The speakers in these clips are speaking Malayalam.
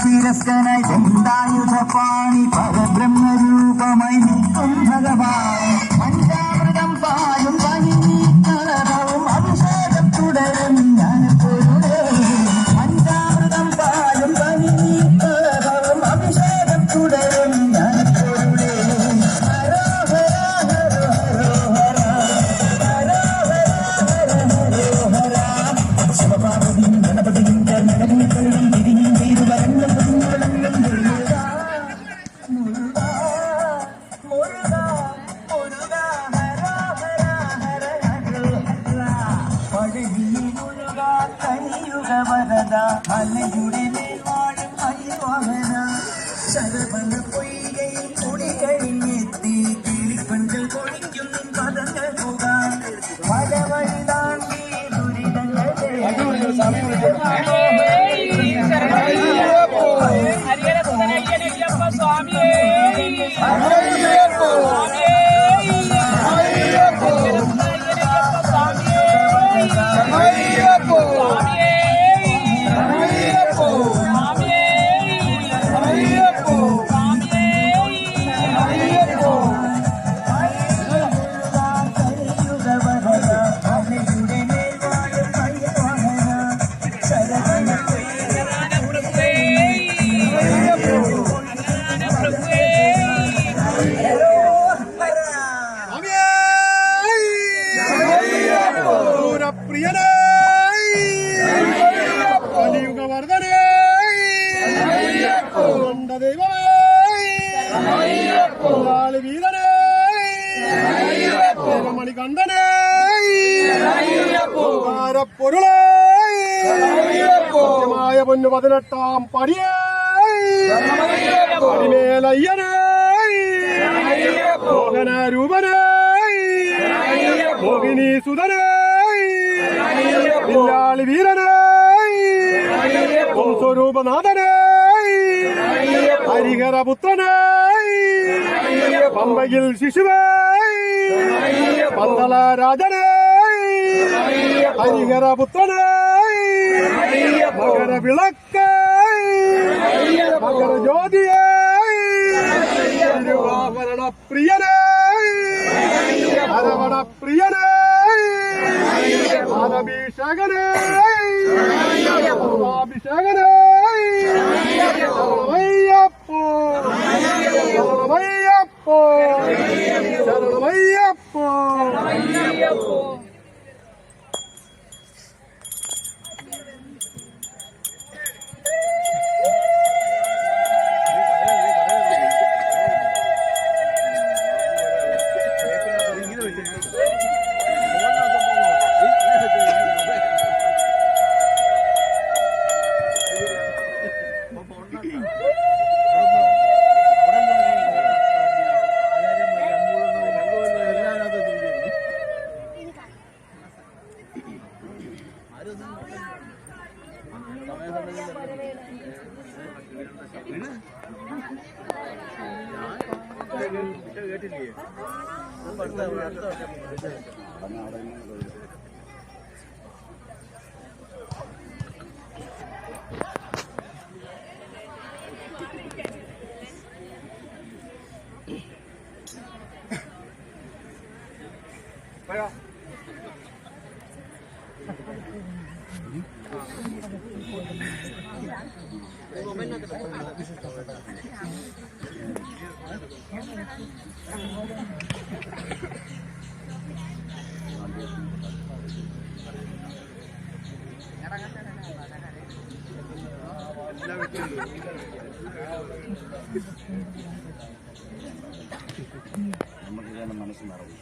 ശിരസ്കനായി ദണ്ഡായുധപാണി പരബ്രഹ്മരൂപമായി നിൽക്കും ഭഗവാൻ പഞ്ചാമൃതം പാലും പനിനീക്കളവും അഭിഷേകം തുടരും ജ്ഞാനപ്പൊരുളേ പഞ്ചാമൃതം പാലും പനിനീക്കളവും അഭിഷേകം തുടരും ജ്ഞാനപ്പൊരുളേ ഹരോ ഹര ഹരോ ഹരോ ഹര ഹരോ ഹര ഹരോ ഹര ശിവപാർവതിയും ഗണപതിയും ചേർന്നടങ്ങിക്കളും തിരിഞ്ഞും ചെയ്തു വരങ്ങളും മലയുടെ മേൽവാഴും അയ്യവാഹന ശരവണ പൊയ്കൈ കുടി കഴിഞ്ഞെത്തി കിളിപ്പഞ്ചൽ പൊഴിക്കും പദങ്ങൾ പോകാൻ പല വഴി താണ്ടി ദുരിതങ്ങളെ സ്വാമിയേ വില്ലാളി വീരനേ മണികണ്ഠനേ പൊരുളേ പൊന്നു 18 പടിയേ പടിമേലയ്യനേ മോഹനരൂപനേ മോഹിനി സുതനേ വില്ലാളി വീരനേ സ്വരൂപനാഥനേ ഹരിഹരപുത്രനേ പമ്പയിൽ ശിശുവേ പന്തള രാജനേ ഹരിഹരപുത്രനേ മകരവിളക്കേ മകരജ്യോതിയേ തിരുവാഭരണ പ്രിയനേ അരവണ പ്രിയനേ അഭിഷേകനേ അഭിഷേകനേ ശരണമയ്യപ്പോ ശരണമയ്യപ്പോ ശരണമയ്യപ്പോ. നമുക്ക് മനസ്സ് നിറവും.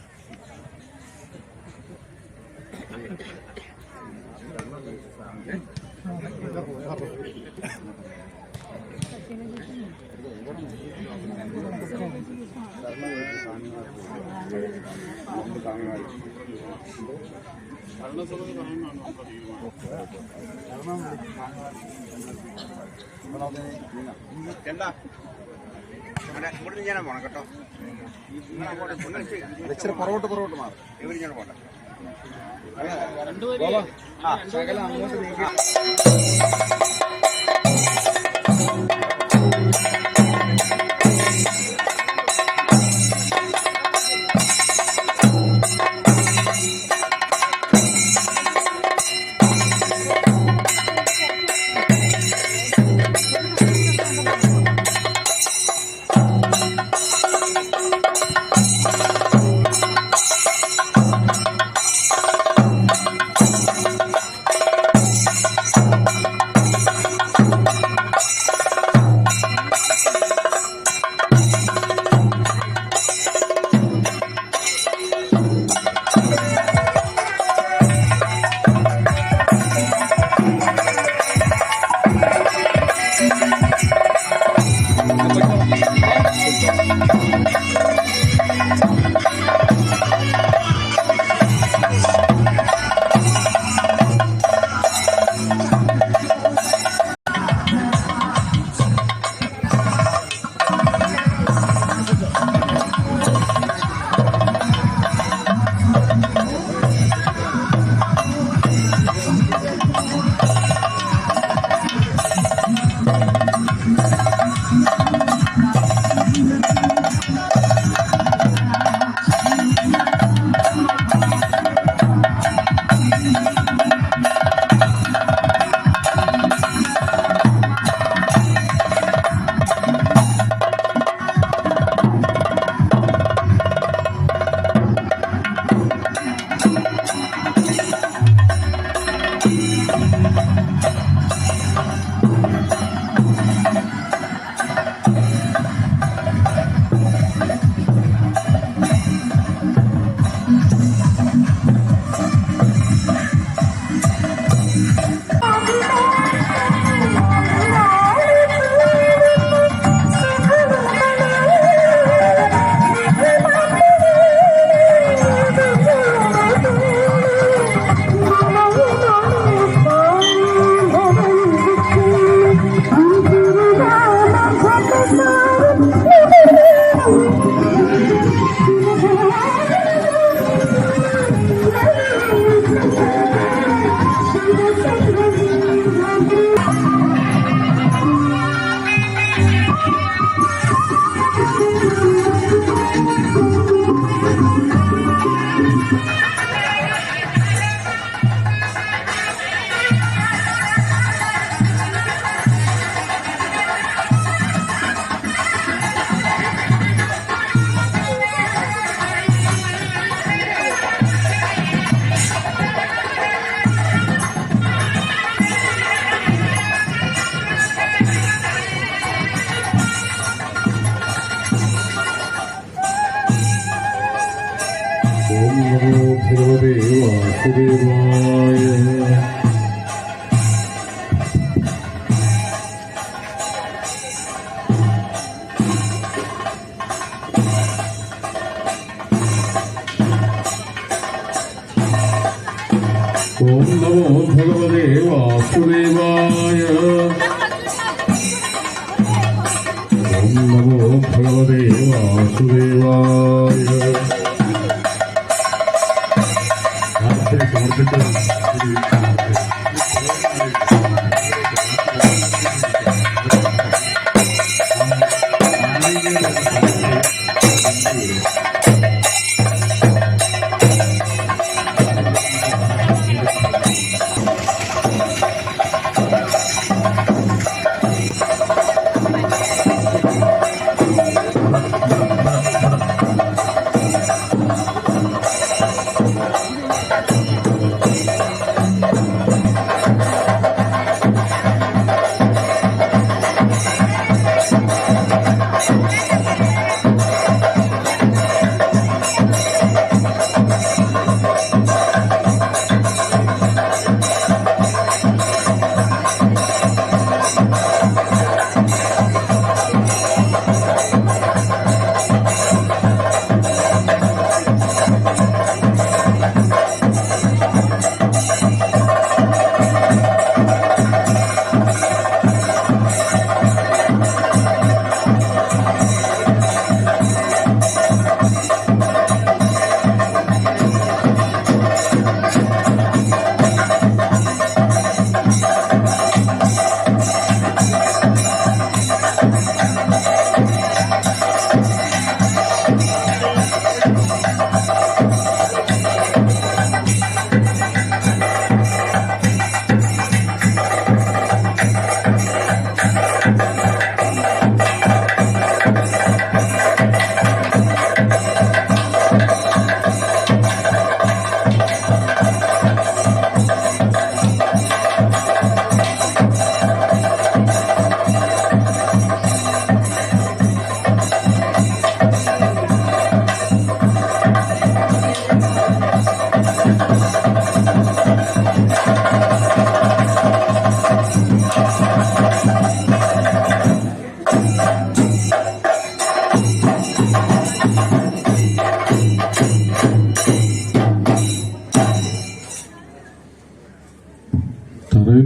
എന്താ ഇങ്ങോട്ട് ഞാനാ പോണം കേട്ടോ. ഇച്ചിരി പുറകോട്ട് മാറും. ഇവിടെ ഞാൻ പോട്ടെ. ശകലം അങ്ങോട്ട് നീക്കി. ഓം നമോ ഭഗവതേ വാസുദേവായ. ഓം നമോ ഭഗവതേ വാസുദേവായ. ഓം നമോ ഭഗവതേ വാസുദേവായ. സമർപ്പിച്ച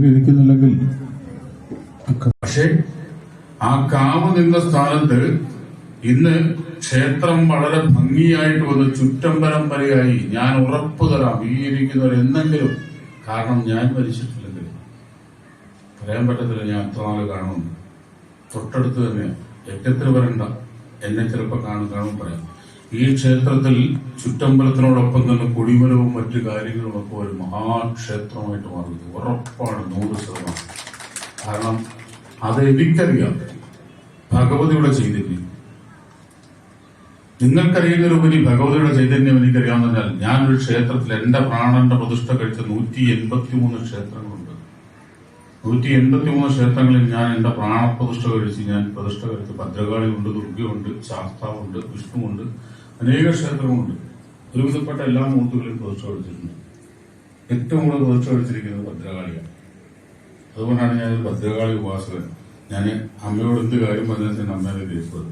ഇരിക്കുന്നില്ലെങ്കിൽ. പക്ഷെ ആ കാവ് നിന്ന സ്ഥാനത്ത് ഇന്ന് ക്ഷേത്രം വളരെ ഭംഗിയായിട്ട് വന്ന് ചുറ്റമ്പലം വരെയായി. ഞാൻ ഉറപ്പു തരാം, ഈ ഇരിക്കുന്നവർ എന്നെങ്കിലും, കാരണം ഞാൻ മരിച്ചിട്ടില്ലെങ്കിൽ പറയാൻ പറ്റത്തില്ല ഞാൻ എത്ര നാൾ കാണുമെന്ന്. തൊട്ടടുത്ത് തന്നെ യജ്ഞത്തിന് വരണ്ട, എന്നെ ചിലപ്പോൾ കാണും പറയാം. ഈ ക്ഷേത്രത്തിൽ ചുറ്റമ്പലത്തിനോടൊപ്പം തന്നെ കൊടിമരവും മറ്റു കാര്യങ്ങളും ഒക്കെ ഒരു മഹാക്ഷേത്രമായിട്ട് മാറുന്നത് ഉറപ്പാണ്, 100%. കാരണം അത് എനിക്കറിയാം, ഭഗവതിയുടെ ചൈതന്യം നിങ്ങൾക്കറിയുന്നതിലുപരി ഭഗവതിയുടെ ചൈതന്യം എനിക്കറിയാമെന്ന് പറഞ്ഞാൽ, ഞാനൊരു ക്ഷേത്രത്തിൽ എന്റെ പ്രാണന്റെ പ്രതിഷ്ഠ കഴിച്ച 183 ക്ഷേത്രങ്ങളുണ്ട്. 183 ക്ഷേത്രങ്ങളിൽ ഞാൻ എന്റെ പ്രാണപ്രതിഷ്ഠ കഴിച്ച് ഞാൻ പ്രതിഷ്ഠ കഴിച്ച് ഭദ്രകാളിയുണ്ട്, ദുർഗയുണ്ട്, ശാസ്താവുണ്ട്, വിഷ്ണുവുണ്ട്, അനേക ക്ഷേത്രങ്ങളുണ്ട്. ഒരുവിധപ്പെട്ട എല്ലാ മൂർത്തികളിലും പ്രതിഷ്ഠ കഴിച്ചിട്ടുണ്ട്. ഏറ്റവും കൂടുതൽ പ്രതിഷ്ഠ കഴിച്ചിരിക്കുന്നത് ഭദ്രകാളിയാണ്. അതുകൊണ്ടാണ് ഞാനൊരു ഭദ്രകാളി ഉപാസകൻ. ഞാൻ അമ്മയോട് എന്ത് കാര്യം പറഞ്ഞാൽ അമ്മേനെ കേൾക്കുന്നത്.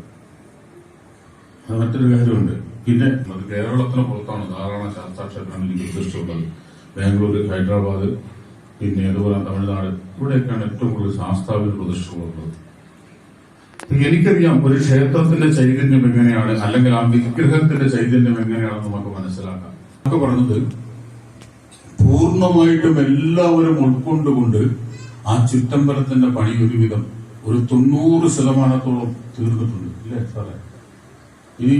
അത് മറ്റൊരു കാര്യമുണ്ട്. പിന്നെ അത് കേരളത്തിന് പുറത്താണ് ധാരാളം ശാസ്താക്ഷേത്രങ്ങൾ എനിക്ക് പ്രതിഷ്ഠയുള്ളത്. ബാംഗ്ലൂർ, ഹൈദരാബാദ്, പിന്നെ അതുപോലെ തമിഴ്നാട്, ഇവിടെയൊക്കെയാണ് ഏറ്റവും കൂടുതൽ ശാസ്താവിന് പ്രതിഷ്ഠകളുള്ളത്. എനിക്കറിയാം ഒരു ക്ഷേത്രത്തിന്റെ ചൈതന്യം എങ്ങനെയാണ്, അല്ലെങ്കിൽ ആ വിഗ്രഹത്തിന്റെ ചൈതന്യം എങ്ങനെയാണെന്ന് നമുക്ക് മനസ്സിലാക്കാം. നമുക്ക് പറഞ്ഞത് പൂർണ്ണമായിട്ടും എല്ലാവരും ഉൾക്കൊണ്ടുകൊണ്ട് ആ ചുറ്റമ്പലത്തിന്റെ പണി ഒരുവിധം ഒരു 90% തീർന്നിട്ടുണ്ട്, ഇല്ലേ സാറേ? ഇനി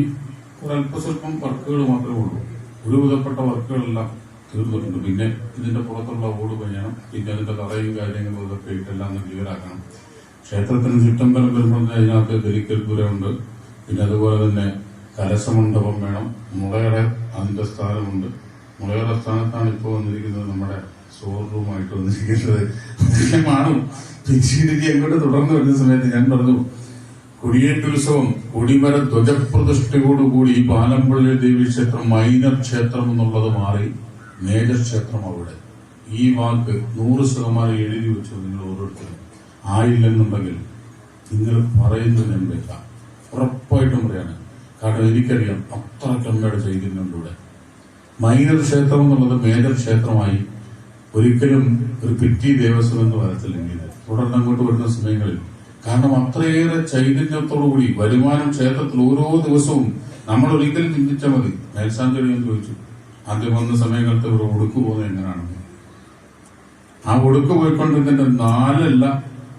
ഒരല്പസ്വല്പം വർക്കുകൾ മാത്രമേ ഉള്ളൂ. ഒരുവിധപ്പെട്ട വർക്കുകളെല്ലാം തീർന്നിട്ടുണ്ട്. പിന്നെ ഇതിന്റെ പുറത്തുള്ള ഓട് പണിയണം, പിന്നെ അതിന്റെ തറയും കാര്യങ്ങളും ഇതൊക്കെ ഇട്ടെല്ലാം ക്ലിയറാക്കണം. ക്ഷേത്രത്തിന് ചുറ്റമ്പലം വരുമ്പോൾ അതിനകത്ത് ബലിക്കൽപുരമുണ്ട്, പിന്നെ അതുപോലെ തന്നെ കലശമണ്ഡപം വേണം, മുളയുടെ അതിന്റെ സ്ഥാനമുണ്ട്. മുളയുടെ സ്ഥാനത്താണ് ഇപ്പോൾ വന്നിരിക്കുന്നത് നമ്മുടെ സ്റ്റോർ റൂമായിട്ട് വന്നിരിക്കുന്നത്. ആണ് പിന്നീട് അങ്ങോട്ട് തുടർന്ന് വരുന്ന സമയത്ത് ഞാൻ പറഞ്ഞു, കൊടിയേറ്റുത്സവം കൊടിമര ധ്വജപ്രതിഷ്ഠയോടുകൂടി ഈ പാലമ്പള്ളി ദേവി ക്ഷേത്രം മൈനർ ക്ഷേത്രം എന്നുള്ളത് മാറി മേജർ ക്ഷേത്രം അവിടെ. ഈ വാക്ക് 100% എഴുതി വെച്ചു നിങ്ങൾ ഓരോരുത്തരും. ആയില്ലെന്നുണ്ടെങ്കിൽ നിങ്ങൾ പറയുന്നത് ഞാൻ വെക്കാം, ഉറപ്പായിട്ടും പറയാണ്. കാരണം എനിക്കറിയാം അത്രയ്ക്ക് അമ്മയുടെ ചൈതന്യമുണ്ട് ഇവിടെ. മൈനർ ക്ഷേത്രം എന്നുള്ളത് മേജർ ക്ഷേത്രമായി ഒരിക്കലും ഒരു പിറ്റി ദേവസ്വം എന്ന് വരത്തില്ലെങ്കിൽ തുടർന്ന് അങ്ങോട്ട് വരുന്ന സമയങ്ങളിൽ. കാരണം അത്രയേറെ ചൈതന്യത്തോടുകൂടി വരുമാനം ക്ഷേത്രത്തിൽ ഓരോ ദിവസവും നമ്മൾ ഒരിക്കലും ചിന്തിച്ചാൽ മതി. മേൽശാന്തി ഞാൻ ചോദിച്ചു, ആദ്യം വന്ന സമയങ്ങൾക്ക് ഒരു ഒടുക്ക് പോകുന്നത് എങ്ങനെയാണെന്ന്. ആ ഒടുക്ക് പോയിക്കൊണ്ടിരുന്നതിന്റെ 4 അല്ല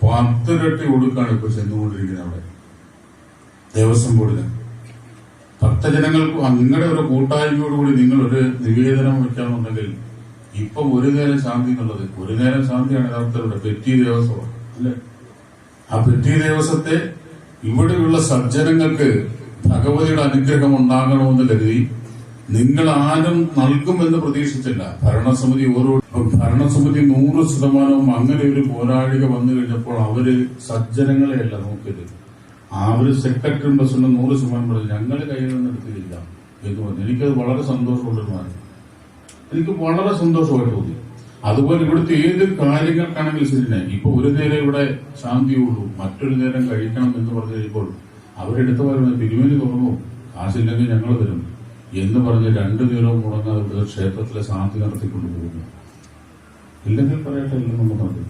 10 ഇരട്ടി ഒടുക്കാണ് ഇപ്പൊ ചെന്നുകൊണ്ടിരിക്കുന്നത് അവിടെ ദേവസ്വം ബോർഡിന്. ഭക്തജനങ്ങൾക്ക് നിങ്ങളുടെ ഒരു കൂട്ടായ്മയോടുകൂടി നിങ്ങൾ ഒരു നിവേദനം വയ്ക്കാമെന്നുണ്ടെങ്കിൽ ഇപ്പം ഒരു നേരം ശാന്തി എന്നുള്ളത്, ഒരു നേരം ശാന്തിയാണ് യഥാർത്ഥത്തിലൂടെ പെറ്റി ദേവസ്വം അല്ലെ. ആ പെറ്റി ദേവസ്വത്തെ ഇവിടെയുള്ള സജ്ജനങ്ങൾക്ക് ഭഗവതിയുടെ അനുഗ്രഹം ഉണ്ടാകണമെന്ന് കരുതി നിങ്ങൾ ആരും നൽകുമെന്ന് പ്രതീക്ഷിച്ചില്ല. ഭരണസമിതി 100% അങ്ങനെ ഒരു പോരാളിക വന്നു കഴിഞ്ഞപ്പോൾ അവര് സജ്ജനങ്ങളെയല്ല നോക്കിയത്. അവര് സെക്രട്ടറിയും പ്രസിഡന്റും 100% പറഞ്ഞു ഞങ്ങള് കയ്യിൽ നിന്ന് എടുത്തില്ല എന്ന് പറഞ്ഞു. എനിക്കത് വളരെ സന്തോഷമുള്ളൊരു മാറി, എനിക്ക് വളരെ സന്തോഷമായിട്ട് തോന്നി. അതുപോലെ ഇവിടുത്തെ ഏത് കാര്യങ്ങൾക്കാണെങ്കിലും ശരിനെ ഇപ്പൊ ഒരു നേരം ഇവിടെ ശാന്തിയുള്ളൂ, മറ്റൊരു നേരം കഴിക്കണം എന്ന് പറഞ്ഞു കഴിയുമ്പോൾ അവരെടുത്ത് പറയുന്നത് തിരുമേനി തുറന്നു, കാശില്ലെങ്കിൽ ഞങ്ങൾ തരും എന്ന് പറഞ്ഞ് 2 നേരവും മുടങ്ങാതെ ഇവിടെ ക്ഷേത്രത്തിലെ ശാന്തി നടത്തിക്കൊണ്ടു പോകുന്നു. ഇല്ലെങ്കിൽ പറയട്ടെ ഇല്ലെന്ന് പറഞ്ഞു.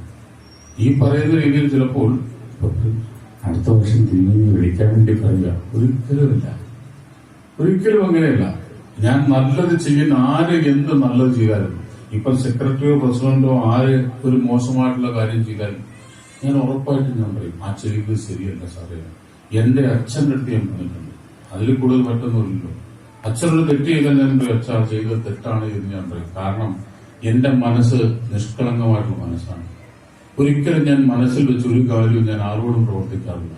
ഈ പറയുന്ന രീതിയിൽ ചിലപ്പോൾ അടുത്ത വർഷം തിരുമേനി വിളിക്കാൻ വേണ്ടി പറയുക, ഒരിക്കലുമില്ല, ഒരിക്കലും അങ്ങനെയല്ല. ഞാൻ നല്ലത് ചെയ്യുന്ന ആര് എന്ത് നല്ലത് ചെയ്താലും, ഇപ്പൊ സെക്രട്ടറിയോ പ്രസിഡന്റോ ആര് ഒരു മോശമായിട്ടുള്ള കാര്യം ചെയ്താലും ഞാൻ ഉറപ്പായിട്ടും ഞാൻ പറയും ആ ചെയ്യുന്നത് ശരിയല്ല സാറേ. എന്റെ അച്ഛൻ്റെ അടുത്ത് ഞാൻ പറഞ്ഞിട്ടുണ്ട്, അതിൽ കൂടുതൽ മറ്റൊന്നുമില്ലല്ലോ. അച്ഛനോട് തെറ്റ് ചെയ്താൽ ഞാൻ പറയും അച്ഛാ ചെയ്തത് തെറ്റാണ് എന്ന് ഞാൻ പറയും. കാരണം എന്റെ മനസ്സ് നിഷ്കളങ്കമായിട്ടുള്ള മനസ്സാണ്. ഒരിക്കലും ഞാൻ മനസ്സിൽ വെച്ച് ഒരു കാര്യവും ഞാൻ ആരോടും പ്രവർത്തിക്കാറില്ല.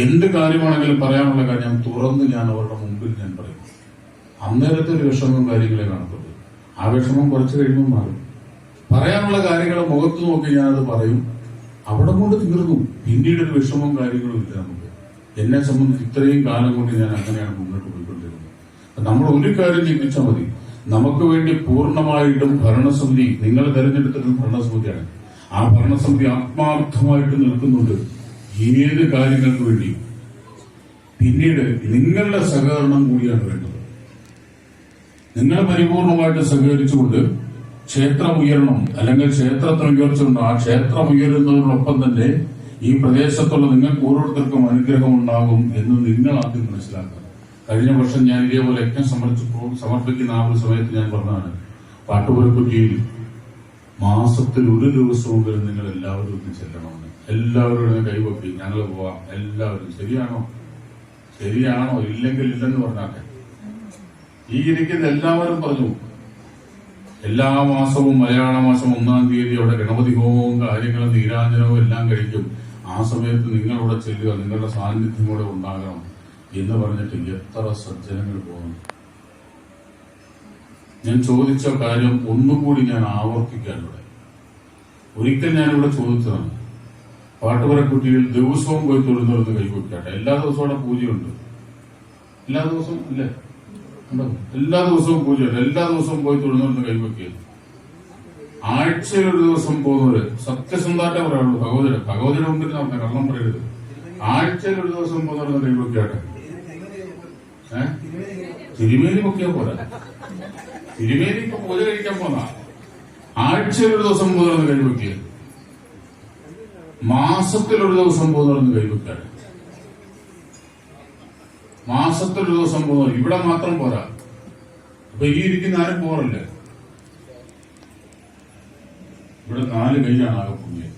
എന്ത് കാര്യമാണെങ്കിലും പറയാനുള്ള കാര്യം ഞാൻ തുറന്ന് ഞാൻ അവരുടെ മുമ്പിൽ ഞാൻ പറയും. അന്നേരത്തെ ഒരു വിഷമവും കാര്യങ്ങളെ കാണത്തുള്ളൂ. ആ വിഷമം കുറച്ച് കഴിയുമ്പോൾ മാറും. പറയാനുള്ള കാര്യങ്ങൾ മുഖത്ത് നോക്കി ഞാനത് പറയും, അവിടെ കൊണ്ട് തീർന്നു. പിന്നീട് ഒരു വിഷമവും കാര്യങ്ങളും ഇല്ല നമുക്ക്. എന്നെ സംബന്ധിച്ച് ഇത്രയും കാലം കൊണ്ട് ഞാൻ അങ്ങനെയാണ് മുന്നോട്ട് പോയിക്കൊണ്ടിരുന്നത്. നമ്മൾ ഒരു കാര്യം ചിന്തിച്ചാൽ മതി, നമുക്ക് വേണ്ടി പൂർണ്ണമായിട്ടും ഭരണസമിതി, നിങ്ങൾ തെരഞ്ഞെടുത്തിട്ടുള്ള ഭരണസമിതിയാണ്. ആ ഭരണസമിതി ആത്മാർത്ഥമായിട്ട് നിൽക്കുന്നുണ്ട് ഏത് കാര്യങ്ങൾക്ക് വേണ്ടി. പിന്നീട് നിങ്ങളുടെ സഹകരണം കൂടിയാണ് വേണ്ടത്. നിങ്ങൾ പരിപൂർണമായിട്ട് സഹകരിച്ചുകൊണ്ട് ക്ഷേത്രം ഉയരണം, അല്ലെങ്കിൽ ക്ഷേത്രത്തിന് ഉയർച്ചയുണ്ട്. ആ ക്ഷേത്രം ഉയരുന്നതിനോടൊപ്പം തന്നെ ഈ പ്രദേശത്തുള്ള നിങ്ങൾക്ക് ഓരോരുത്തർക്കും അനുഗ്രഹം ഉണ്ടാകും എന്ന് നിങ്ങൾ ആദ്യം മനസ്സിലാക്കുക. കഴിഞ്ഞ വർഷം ഞാൻ ഇതേപോലെ യജ്ഞം സമർപ്പിക്കുന്ന ആ ഒരു സമയത്ത് ഞാൻ പറഞ്ഞതാണ്, പാട്ടുപുരക്കുറ്റിയിൽ മാസത്തിൽ ഒരു ദിവസമെങ്കിലും നിങ്ങൾ എല്ലാവരും ഒന്ന് ചെല്ലണമെന്ന്. എല്ലാവരും കൈവക്കി ഞങ്ങൾ പോവാം എല്ലാവരും. ശരിയാണോ? ശരിയാണോ? ഇല്ലെങ്കിൽ ഇല്ലെന്ന് പറഞ്ഞാട്ടെ. ഈ ഇരിക്കുന്ന എല്ലാവരും പറഞ്ഞു. എല്ലാ മാസവും മലയാള മാസം 1-ാം തീയതി അവിടെ ഗണപതി ഹോമവും കാര്യങ്ങളും നീരാഞ്ജനവും എല്ലാം കഴിക്കും. ആ സമയത്ത് നിങ്ങളവിടെ ചെല്ലുക, നിങ്ങളുടെ സാന്നിധ്യം കൂടെ ഉണ്ടാകണം എന്ന് പറഞ്ഞിട്ട് എത്ര സജ്ജനങ്ങൾ പോകുന്നു. ഞാൻ ചോദിച്ച കാര്യം ഒന്നുകൂടി ഞാൻ ആവർത്തിക്കാനിവിടെ. ഒരിക്കൽ ഞാനിവിടെ ചോദിച്ചതാണ്, പാട്ടുപുരക്കുറ്റിയിൽ ദിവസവും പോയി തൊഴുന്നവർക്ക് കൈവയ്ക്കാട്ടെ. എല്ലാ ദിവസവും അവിടെ പൂജയുണ്ട്. എല്ലാ ദിവസവും അല്ലേ? എല്ലാ ദിവസവും പൂജയുണ്ട്. എല്ലാ ദിവസവും പോയി തൊഴുന്നവർക്ക് കൈവയ്ക്കുക. ആഴ്ചയിൽ ഒരു ദിവസം പോകുന്നവര് സത്യസന്ധമായിട്ടേ പറയാനുള്ളൂ. ഭഗവതിയുടെ മുമ്പിൽ നടന്ന കള്ളം പറയരുത്. ആഴ്ചയിൽ ഒരു ദിവസം പോകുന്നവർക്ക് കൈവയ്ക്കാട്ടെ. തിരുമേനി പൊക്കിയാ പോരാ. തിരുമേനി ഇപ്പൊ പൂജ കഴിക്കാൻ പോന്ന ആഴ്ചയിൽ ഒരു ദിവസം പോകുന്നവർക്ക് കൈവയ്ക്കുക. മാസത്തിലൊരു ദിവസം പോകുന്നവർക്ക് കൈവയ്ക്കാട്ടെ. മാസത്തിലൊരു ദിവസം പോകുന്നവർ ഇവിടെ മാത്രം പോരാ. അപ്പൊ ഈ ഇരിക്കുന്ന ആരും പോറല്ലേ? ഇവിടെ 4 കൈയാണ് ആകെ പുണ്യം.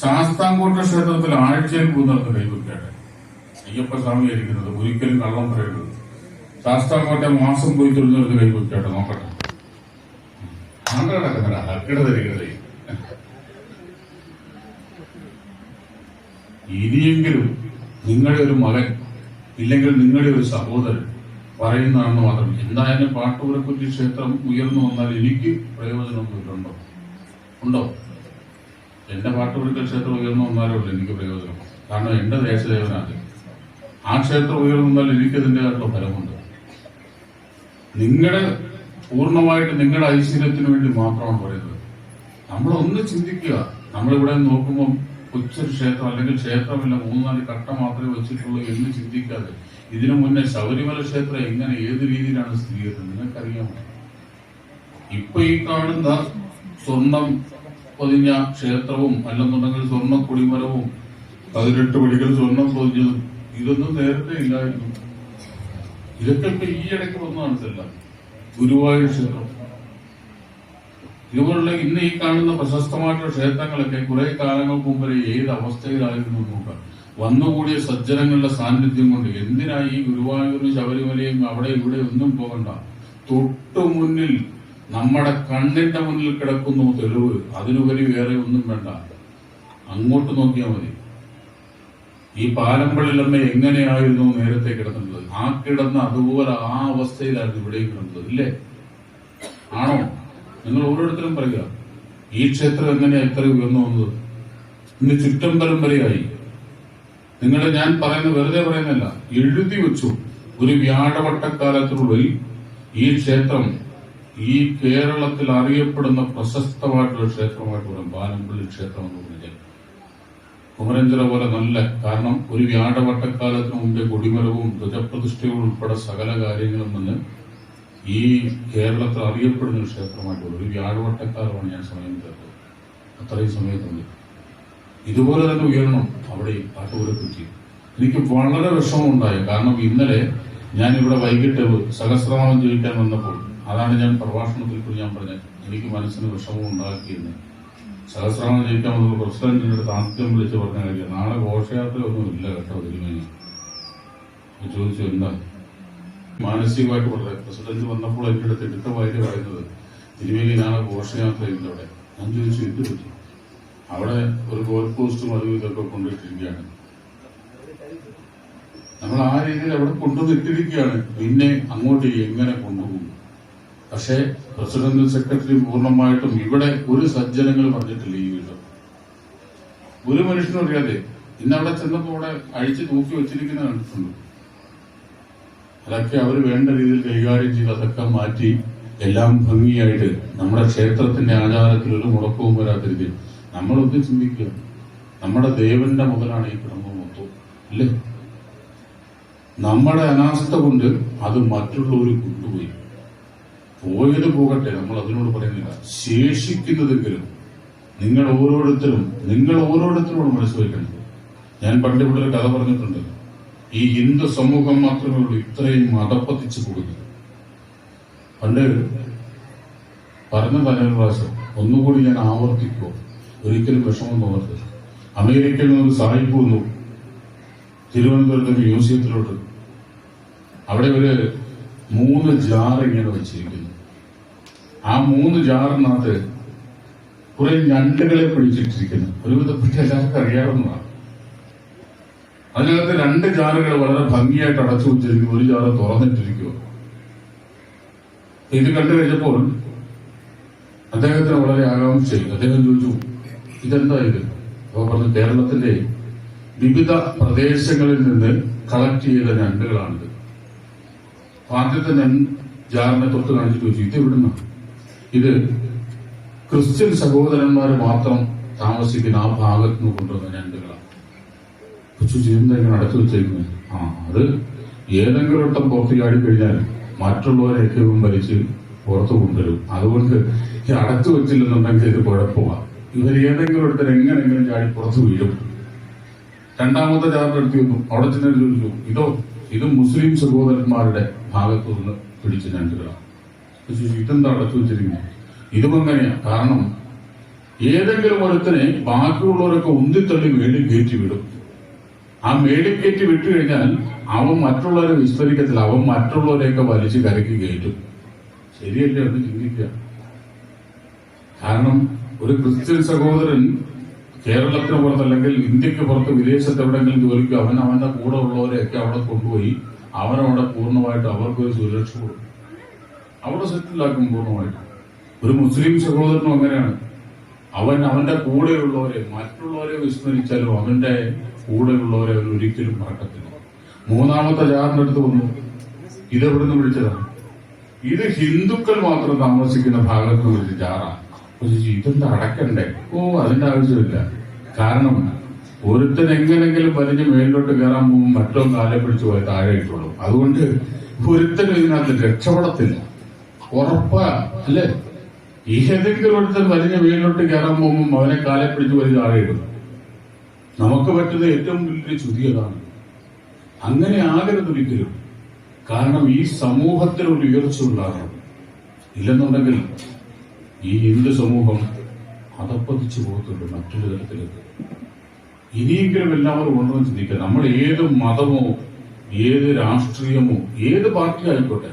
ശാസ്താംകോട്ട ക്ഷേത്രത്തിൽ ആഴ്ചയിൽ പോകുന്നവർക്ക് കൈവയ്ക്കാട്ടെ. അയ്യപ്പ സ്വാമി ഇരിക്കുന്നത്, ഒരിക്കലും കള്ളം പറയരുത്. ശാസ്താംകോട്ട മാസം പോയി തൊഴുന്നവർക്ക് കൈവയ്ക്കാട്ടെ. നോക്കട്ടെ, കിടക്കുന്നില്ല അക്കിട തരികതേ. ഇനിയെങ്കിലും നിങ്ങളുടെ ഒരു മകൻ ഇല്ലെങ്കിൽ നിങ്ങളുടെ ഒരു സഹോദരൻ പറയുന്നതാണെന്ന് മാത്രം. എന്തായാലും പാട്ടുപുരക്കുറ്റി ക്ഷേത്രം ഉയർന്നു വന്നാൽ എനിക്ക് പ്രയോജനമൊന്നുമില്ലുണ്ടോ? ഉണ്ടോ? എന്റെ പാട്ടുപുരക്കൽ ക്ഷേത്രം ഉയർന്നു വന്നാലേ ഉള്ളൂ എനിക്ക് പ്രയോജനം. കാരണം എന്റെ ദേശദേവനാണ്. ആ ക്ഷേത്രം ഉയർന്നാൽ എനിക്കതിൻ്റെതായിട്ടുള്ള ഫലമുണ്ട്. നിങ്ങളുടെ പൂർണ്ണമായിട്ട് നിങ്ങളുടെ ഐശ്വര്യത്തിന് വേണ്ടി മാത്രമാണ് പറയുന്നത്. നമ്മളൊന്ന് ചിന്തിക്കുക. നമ്മളിവിടെ നോക്കുമ്പോൾ കൊച്ചൊരു ക്ഷേത്രം അല്ലെങ്കിൽ ക്ഷേത്രമില്ല, 3-4 കട്ട മാത്രമേ വെച്ചിട്ടുള്ളൂ എന്ന് ചിന്തിക്കാതെ ഇതിനു മുന്നേ ശബരിമല ക്ഷേത്രം എങ്ങനെ ഏത് രീതിയിലാണ് സ്ഥിരീകരിച്ചത് നിങ്ങൾക്കറിയാമോ? ഇപ്പൊ ഈ കാണുന്ന സ്വർണം പൊതിഞ്ഞ ക്ഷേത്രവും അല്ലെന്നുണ്ടെങ്കിൽ സ്വർണ്ണ കൊടിമരവും 18 പടികൾ സ്വർണം പൊതിഞ്ഞതും ഇതൊന്നും നേരത്തെ ഇല്ലായിരുന്നു. ഇതൊക്കെ ഇപ്പൊ ഈ ഇടയ്ക്ക് വന്നതാണ്. ഇതെല്ലാം ഗുരുവായൂർ ക്ഷേത്രം ഇതുപോലുള്ള ഇന്ന് ഈ കാണുന്ന പ്രശസ്തമായിട്ടുള്ള ക്ഷേത്രങ്ങളൊക്കെ കുറെ കാലങ്ങൾക്ക് മുമ്പ് ഏത് അവസ്ഥയിലായിരുന്നു നോക്കാം. വന്നുകൂടിയ സജ്ജനങ്ങളുടെ സാന്നിധ്യം കൊണ്ട് എന്തിനായി ഈ ഗുരുവായൂരും ശബരിമലയും അവിടെ ഇവിടെ ഒന്നും പോകണ്ട. തൊട്ടു മുന്നിൽ നമ്മുടെ കണ്ണിന്റെ മുന്നിൽ കിടക്കുന്നു തെളിവ്. അതിനുപരി വേറെ ഒന്നും വേണ്ട. അങ്ങോട്ട് നോക്കിയാൽ മതി. ഈ പാലമ്പള്ളിലമ്മ എങ്ങനെയായിരുന്നു നേരത്തെ കിടന്നത്? ആ കിടന്ന അതുപോലെ ആ അവസ്ഥയിലായിരുന്നു ഇവിടെയും കിടന്നത്, ഇല്ലേ? ആണോ? നിങ്ങൾ ഓരോരുത്തരും പറയുക, ഈ ക്ഷേത്രം എങ്ങനെയാ ഇത്ര ഉയർന്നു വന്നത്? ഇന്ന് ചുറ്റമ്പലം വരെയായി. നിങ്ങളെ ഞാൻ പറയുന്നത് വെറുതെ പറയുന്നല്ല, എഴുതി വെച്ചു. ഒരു വ്യാഴവട്ടക്കാലത്തിനുള്ളിൽ ഈ ക്ഷേത്രം ഈ കേരളത്തിൽ അറിയപ്പെടുന്ന പ്രശസ്തമായിട്ടുള്ള ക്ഷേത്രമായിട്ട് വരും. പാലമ്പള്ളി ക്ഷേത്രം എന്ന് പറഞ്ഞാൽ കുമരഞ്ചിറ പോലെ നല്ല, കാരണം ഒരു വ്യാഴവട്ടക്കാലത്തിന് മുമ്പേ കൊടിമരവും ധ്വജപ്രതിഷ്ഠയും ഉൾപ്പെടെ സകല കാര്യങ്ങളും വന്ന് ഈ കേരളത്തിൽ അറിയപ്പെടുന്ന ഒരു ക്ഷേത്രമായിട്ട് ഒരു വ്യാഴവട്ടക്കാലമാണ് ഞാൻ സമയം ചേർത്തത്. അത്രയും സമയത്തുണ്ട്. ഇതുപോലെ തന്നെ ഉയരണം അവിടെ കാട്ടുപുരക്കുറ്റി. എനിക്ക് വളരെ വിഷമമുണ്ടായി. കാരണം ഇന്നലെ ഞാനിവിടെ വൈകിട്ട് സഹസ്രനാമം ജപിക്കാൻ വന്നപ്പോൾ അതാണ് ഞാൻ പ്രഭാഷണത്തിൽ കൂടി ഞാൻ പറഞ്ഞത്. എനിക്ക് മനസ്സിന് വിഷമം ഉണ്ടാക്കിയെന്ന്. സഹസ്രനാമം ജപിക്കാൻ വന്നപ്പോൾ പ്രസിഡന്റിന്റെ അടുത്ത് ആദ്യം വിളിച്ച് പറഞ്ഞ കാര്യം, നാളെ ഘോഷയാത്ര ഒന്നും ഇല്ല കേട്ടോ തിരുമേനി. ചോദിച്ചു എന്താ? മാനസികമായിട്ട് വളരെ പ്രസിഡന്റ് വന്നപ്പോൾ എൻ്റെ അടുത്ത് എടുത്തമായിട്ട് പറയുന്നത്, തിരുമേനി നാളെ ഘോഷയാത്ര ഇല്ല അവിടെ. ഞാൻ ചോദിച്ചു എന്ത് പറ്റി? അവിടെ ഒരു ഗോൾ പോസ്റ്റും അതും ഇതൊക്കെ കൊണ്ടിട്ടിരിക്കുകയാണ്. നമ്മൾ ആ രീതിയിൽ അവിടെ കൊണ്ടുവന്നിട്ടിരിക്കുകയാണ്. പിന്നെ അങ്ങോട്ട് എങ്ങനെ കൊണ്ടുപോകും? പക്ഷേ പ്രസിഡന്റും സെക്രട്ടറിയും പൂർണ്ണമായിട്ടും ഇവിടെ ഒരു സജ്ജനങ്ങൾ പറഞ്ഞിട്ടില്ല ഈ വിഷയം. ഒരു മനുഷ്യനും അറിയാതെ ഇന്ന് അവിടെ ചെന്നപ്പോൾ അവിടെ അഴിച്ച് തൂക്കി വെച്ചിരിക്കുന്ന കണ്ടിട്ടുണ്ട്. അതൊക്കെ അവർ വേണ്ട രീതിയിൽ കൈകാര്യം ചെയ്ത് അതൊക്കെ മാറ്റി എല്ലാം ഭംഗിയായിട്ട് നമ്മുടെ ക്ഷേത്രത്തിന്റെ ആചാരത്തിൽ ഒരു മുടക്കവും വരാത്ത രീതിയിൽ നമ്മളൊന്ന് ചിന്തിക്കുക. നമ്മുടെ ദേവന്റെ മുതലാണ് ഈ കിടന്നത് മൊത്തം, അല്ലേ? നമ്മുടെ അനാസ്ഥ കൊണ്ട് അത് മറ്റുള്ളവർ കൊണ്ടുപോയി. പോയത് പോകട്ടെ, നമ്മൾ അതിനോട് പറയുന്നില്ല. ശേഷിക്കുന്നതെങ്കിലും നിങ്ങൾ ഓരോരുത്തരോട് മനസ്സിലാക്കേണ്ടത്. ഞാൻ പണ്ട് ഇവിടെ ഒരു കഥ പറഞ്ഞിട്ടുണ്ട്. ഈ ഹിന്ദു സമൂഹം മാത്രമേ ഉള്ളൂ ഇത്രയും മതപ്പതിച്ചു പോകുന്നത്. പണ്ട് പറഞ്ഞ തന്നെ പ്രാവശ്യം ഒന്നുകൂടി ഞാൻ ആവർത്തിക്കുമോ, ഒരിക്കലും വിഷമം തോന്നരുത്. അമേരിക്കയിൽ നിന്ന് സായിപ്പ് വന്നു തിരുവനന്തപുരത്ത് മ്യൂസിയത്തിലോട്ട്. അവിടെ ഒരു 3 ജാർ ഇങ്ങനെ വെച്ചിരിക്കുന്നു. ആ 3 ജാറിനകത്ത് കുറെ ഞണ്ടുകളെ പിടിച്ചിട്ടിരിക്കുന്നു. ഒരുവിധപ്പെട്ട് എല്ലാവർക്കും അറിയാവുന്നതാണ്. അതിനകത്ത് 2 ജാറുകൾ വളരെ ഭംഗിയായിട്ട് അടച്ചു വെച്ചിരിക്കുന്നു. ഒരു ജാറ് തുറന്നിട്ടിരിക്കുക. ഇത് കണ്ടു കഴിഞ്ഞപ്പോൾ അദ്ദേഹത്തിന് വളരെ ആകാംക്ഷയായി. അദ്ദേഹം ചോദിച്ചു, ഇതെന്താ ഇത്? അപ്പോൾ പറഞ്ഞു, കേരളത്തിന്റെ വിവിധ പ്രദേശങ്ങളിൽ നിന്ന് കളക്ട് ചെയ്ത ഞണ്ടുകളാണിത്. ആദ്യത്തെ ജാറിനെ തൊട്ട് കാണിച്ചിട്ട് ചോദിച്ചു, ഇത് എവിടുന്ന? ഇത് ക്രിസ്ത്യൻ സഹോദരന്മാർ മാത്രം താമസിക്കുന്ന ആ ഭാഗത്ത് നിന്ന് കൊണ്ടുവന്ന ഞണ്ടുകളാണ്. എന്താ ഇങ്ങനെ അടച്ചു വെച്ചിരിക്കുന്നത്? അത് ഏതെങ്കിലും വട്ടം പുറത്ത് ചാടിക്കഴിഞ്ഞാൽ മറ്റുള്ളവരെയൊക്കെ വലിച്ച് പുറത്തു കൊണ്ടുവരും. അതുകൊണ്ട് ഈ അടച്ചു വെച്ചില്ലെന്നുണ്ടെങ്കിൽ ഇത് കുഴപ്പമാണ്. ഇവർ ഏതെങ്കിലും ഇടത്തിൽ എങ്ങനെങ്കിലും ചാടി പുറത്തു വീഴും. 2ാമത്തെ ജാറിനെടുത്ത് വന്നു. അവിടെ ചെന്ന് ചോദിച്ചു, ഇത് മുസ്ലിം സഹോദരന്മാരുടെ ഭാഗത്തു നിന്ന് പിടിച്ച ഞണ്ടുകളാണ്. ഇതെന്താ അടച്ചു വെച്ചിരിക്കുന്നത്? ഇതും അങ്ങനെയാ. കാരണം ഏതെങ്കിലും ഒരുത്തനെ ബാക്കിയുള്ളവരൊക്കെ ഉന്തിത്തള്ളി മേളിൽ കയറ്റി വിടും. ആ മേളിൽ കയറ്റി വിട്ടു കഴിഞ്ഞാൽ അവൻ മറ്റുള്ളവരെ വിസ്മരിക്കത്തില്ല. അവൻ മറ്റുള്ളവരെയൊക്കെ വലിച്ചു കരക്കി കയറ്റും. ശരിയല്ലേ? ഒന്ന് ചിന്തിക്കുക. കാരണം ഒരു ക്രിസ്ത്യൻ സഹോദരൻ കേരളത്തിന് പുറത്ത് അല്ലെങ്കിൽ ഇന്ത്യക്ക് പുറത്ത് വിദേശത്ത് എവിടെയെങ്കിലും ജോലിക്കും അവന്റെ കൂടെ ഉള്ളവരെയൊക്കെ അവിടെ കൊണ്ടുപോയി അവനവിടെ പൂർണ്ണമായിട്ട് അവർക്കൊരു സുരക്ഷ കൊടുക്കും. അവിടെ സെറ്റിലാക്കും പൂർണ്ണമായിട്ട്. ഒരു മുസ്ലിം സഹോദരനും അങ്ങനെയാണ്. അവന്റെ കൂടെയുള്ളവരെ മറ്റുള്ളവരെ വിസ്മരിച്ചാലും അവന്റെ കൂടെയുള്ളവരെ അവർ ഒരിക്കലും മറക്കത്തില്ല. മൂന്നാമത്തെ ജാറിന്റെ അടുത്ത് വന്നു, ഇതെവിടുന്ന് വിളിച്ചതാണ്? ഇത് ഹിന്ദുക്കൾ മാത്രം താമസിക്കുന്ന ഭാഗത്ത് വിളിച്ച ജാറാണ്. ഇതെന്താ അടക്കണ്ടേ? അതിന്റെ ആവശ്യമില്ല. കാരണം ഒരുത്തൻ എങ്ങനെങ്കിലും വലിഞ്ഞ് മേലിലോട്ട് കയറാൻ പോകും, മറ്റോ കാലെ പിടിച്ചു പോയി താഴെ ഇട്ടുള്ളൂ. അതുകൊണ്ട് ഒരുത്തനും ഇതിനകത്ത് രക്ഷപ്പെടത്തില്ല. ഉറപ്പാ അല്ലേ? ഏതെങ്കിലും ഒരുത്തൻ വലിഞ്ഞ് മേലിലോട്ട് കയറാൻ പോകുമ്പോൾ അവനെ കാലെ പിടിച്ചു പോയി താഴെ ഇടുന്നു. നമുക്ക് പറ്റുന്ന ഏറ്റവും വലിയ ചുതിയതാണ്. അങ്ങനെ ആകരുത് ഒരിക്കലും. കാരണം ഈ സമൂഹത്തിൽ ഒരു ഉയർച്ച ഉണ്ടാകണം. ഇല്ലെന്നുണ്ടെങ്കിൽ ഈ ഹിന്ദു സമൂഹം അതപ്പതിച്ചു പോകത്തുള്ളൂ മറ്റൊരു തരത്തിലേക്ക്. ഇനിയെങ്കിലും എല്ലാവരും ഉണ്ടെന്ന് ചിന്തിക്കുക. നമ്മൾ ഏത് മതമോ ഏത് രാഷ്ട്രീയമോ ഏത് പാർട്ടി ആയിക്കോട്ടെ,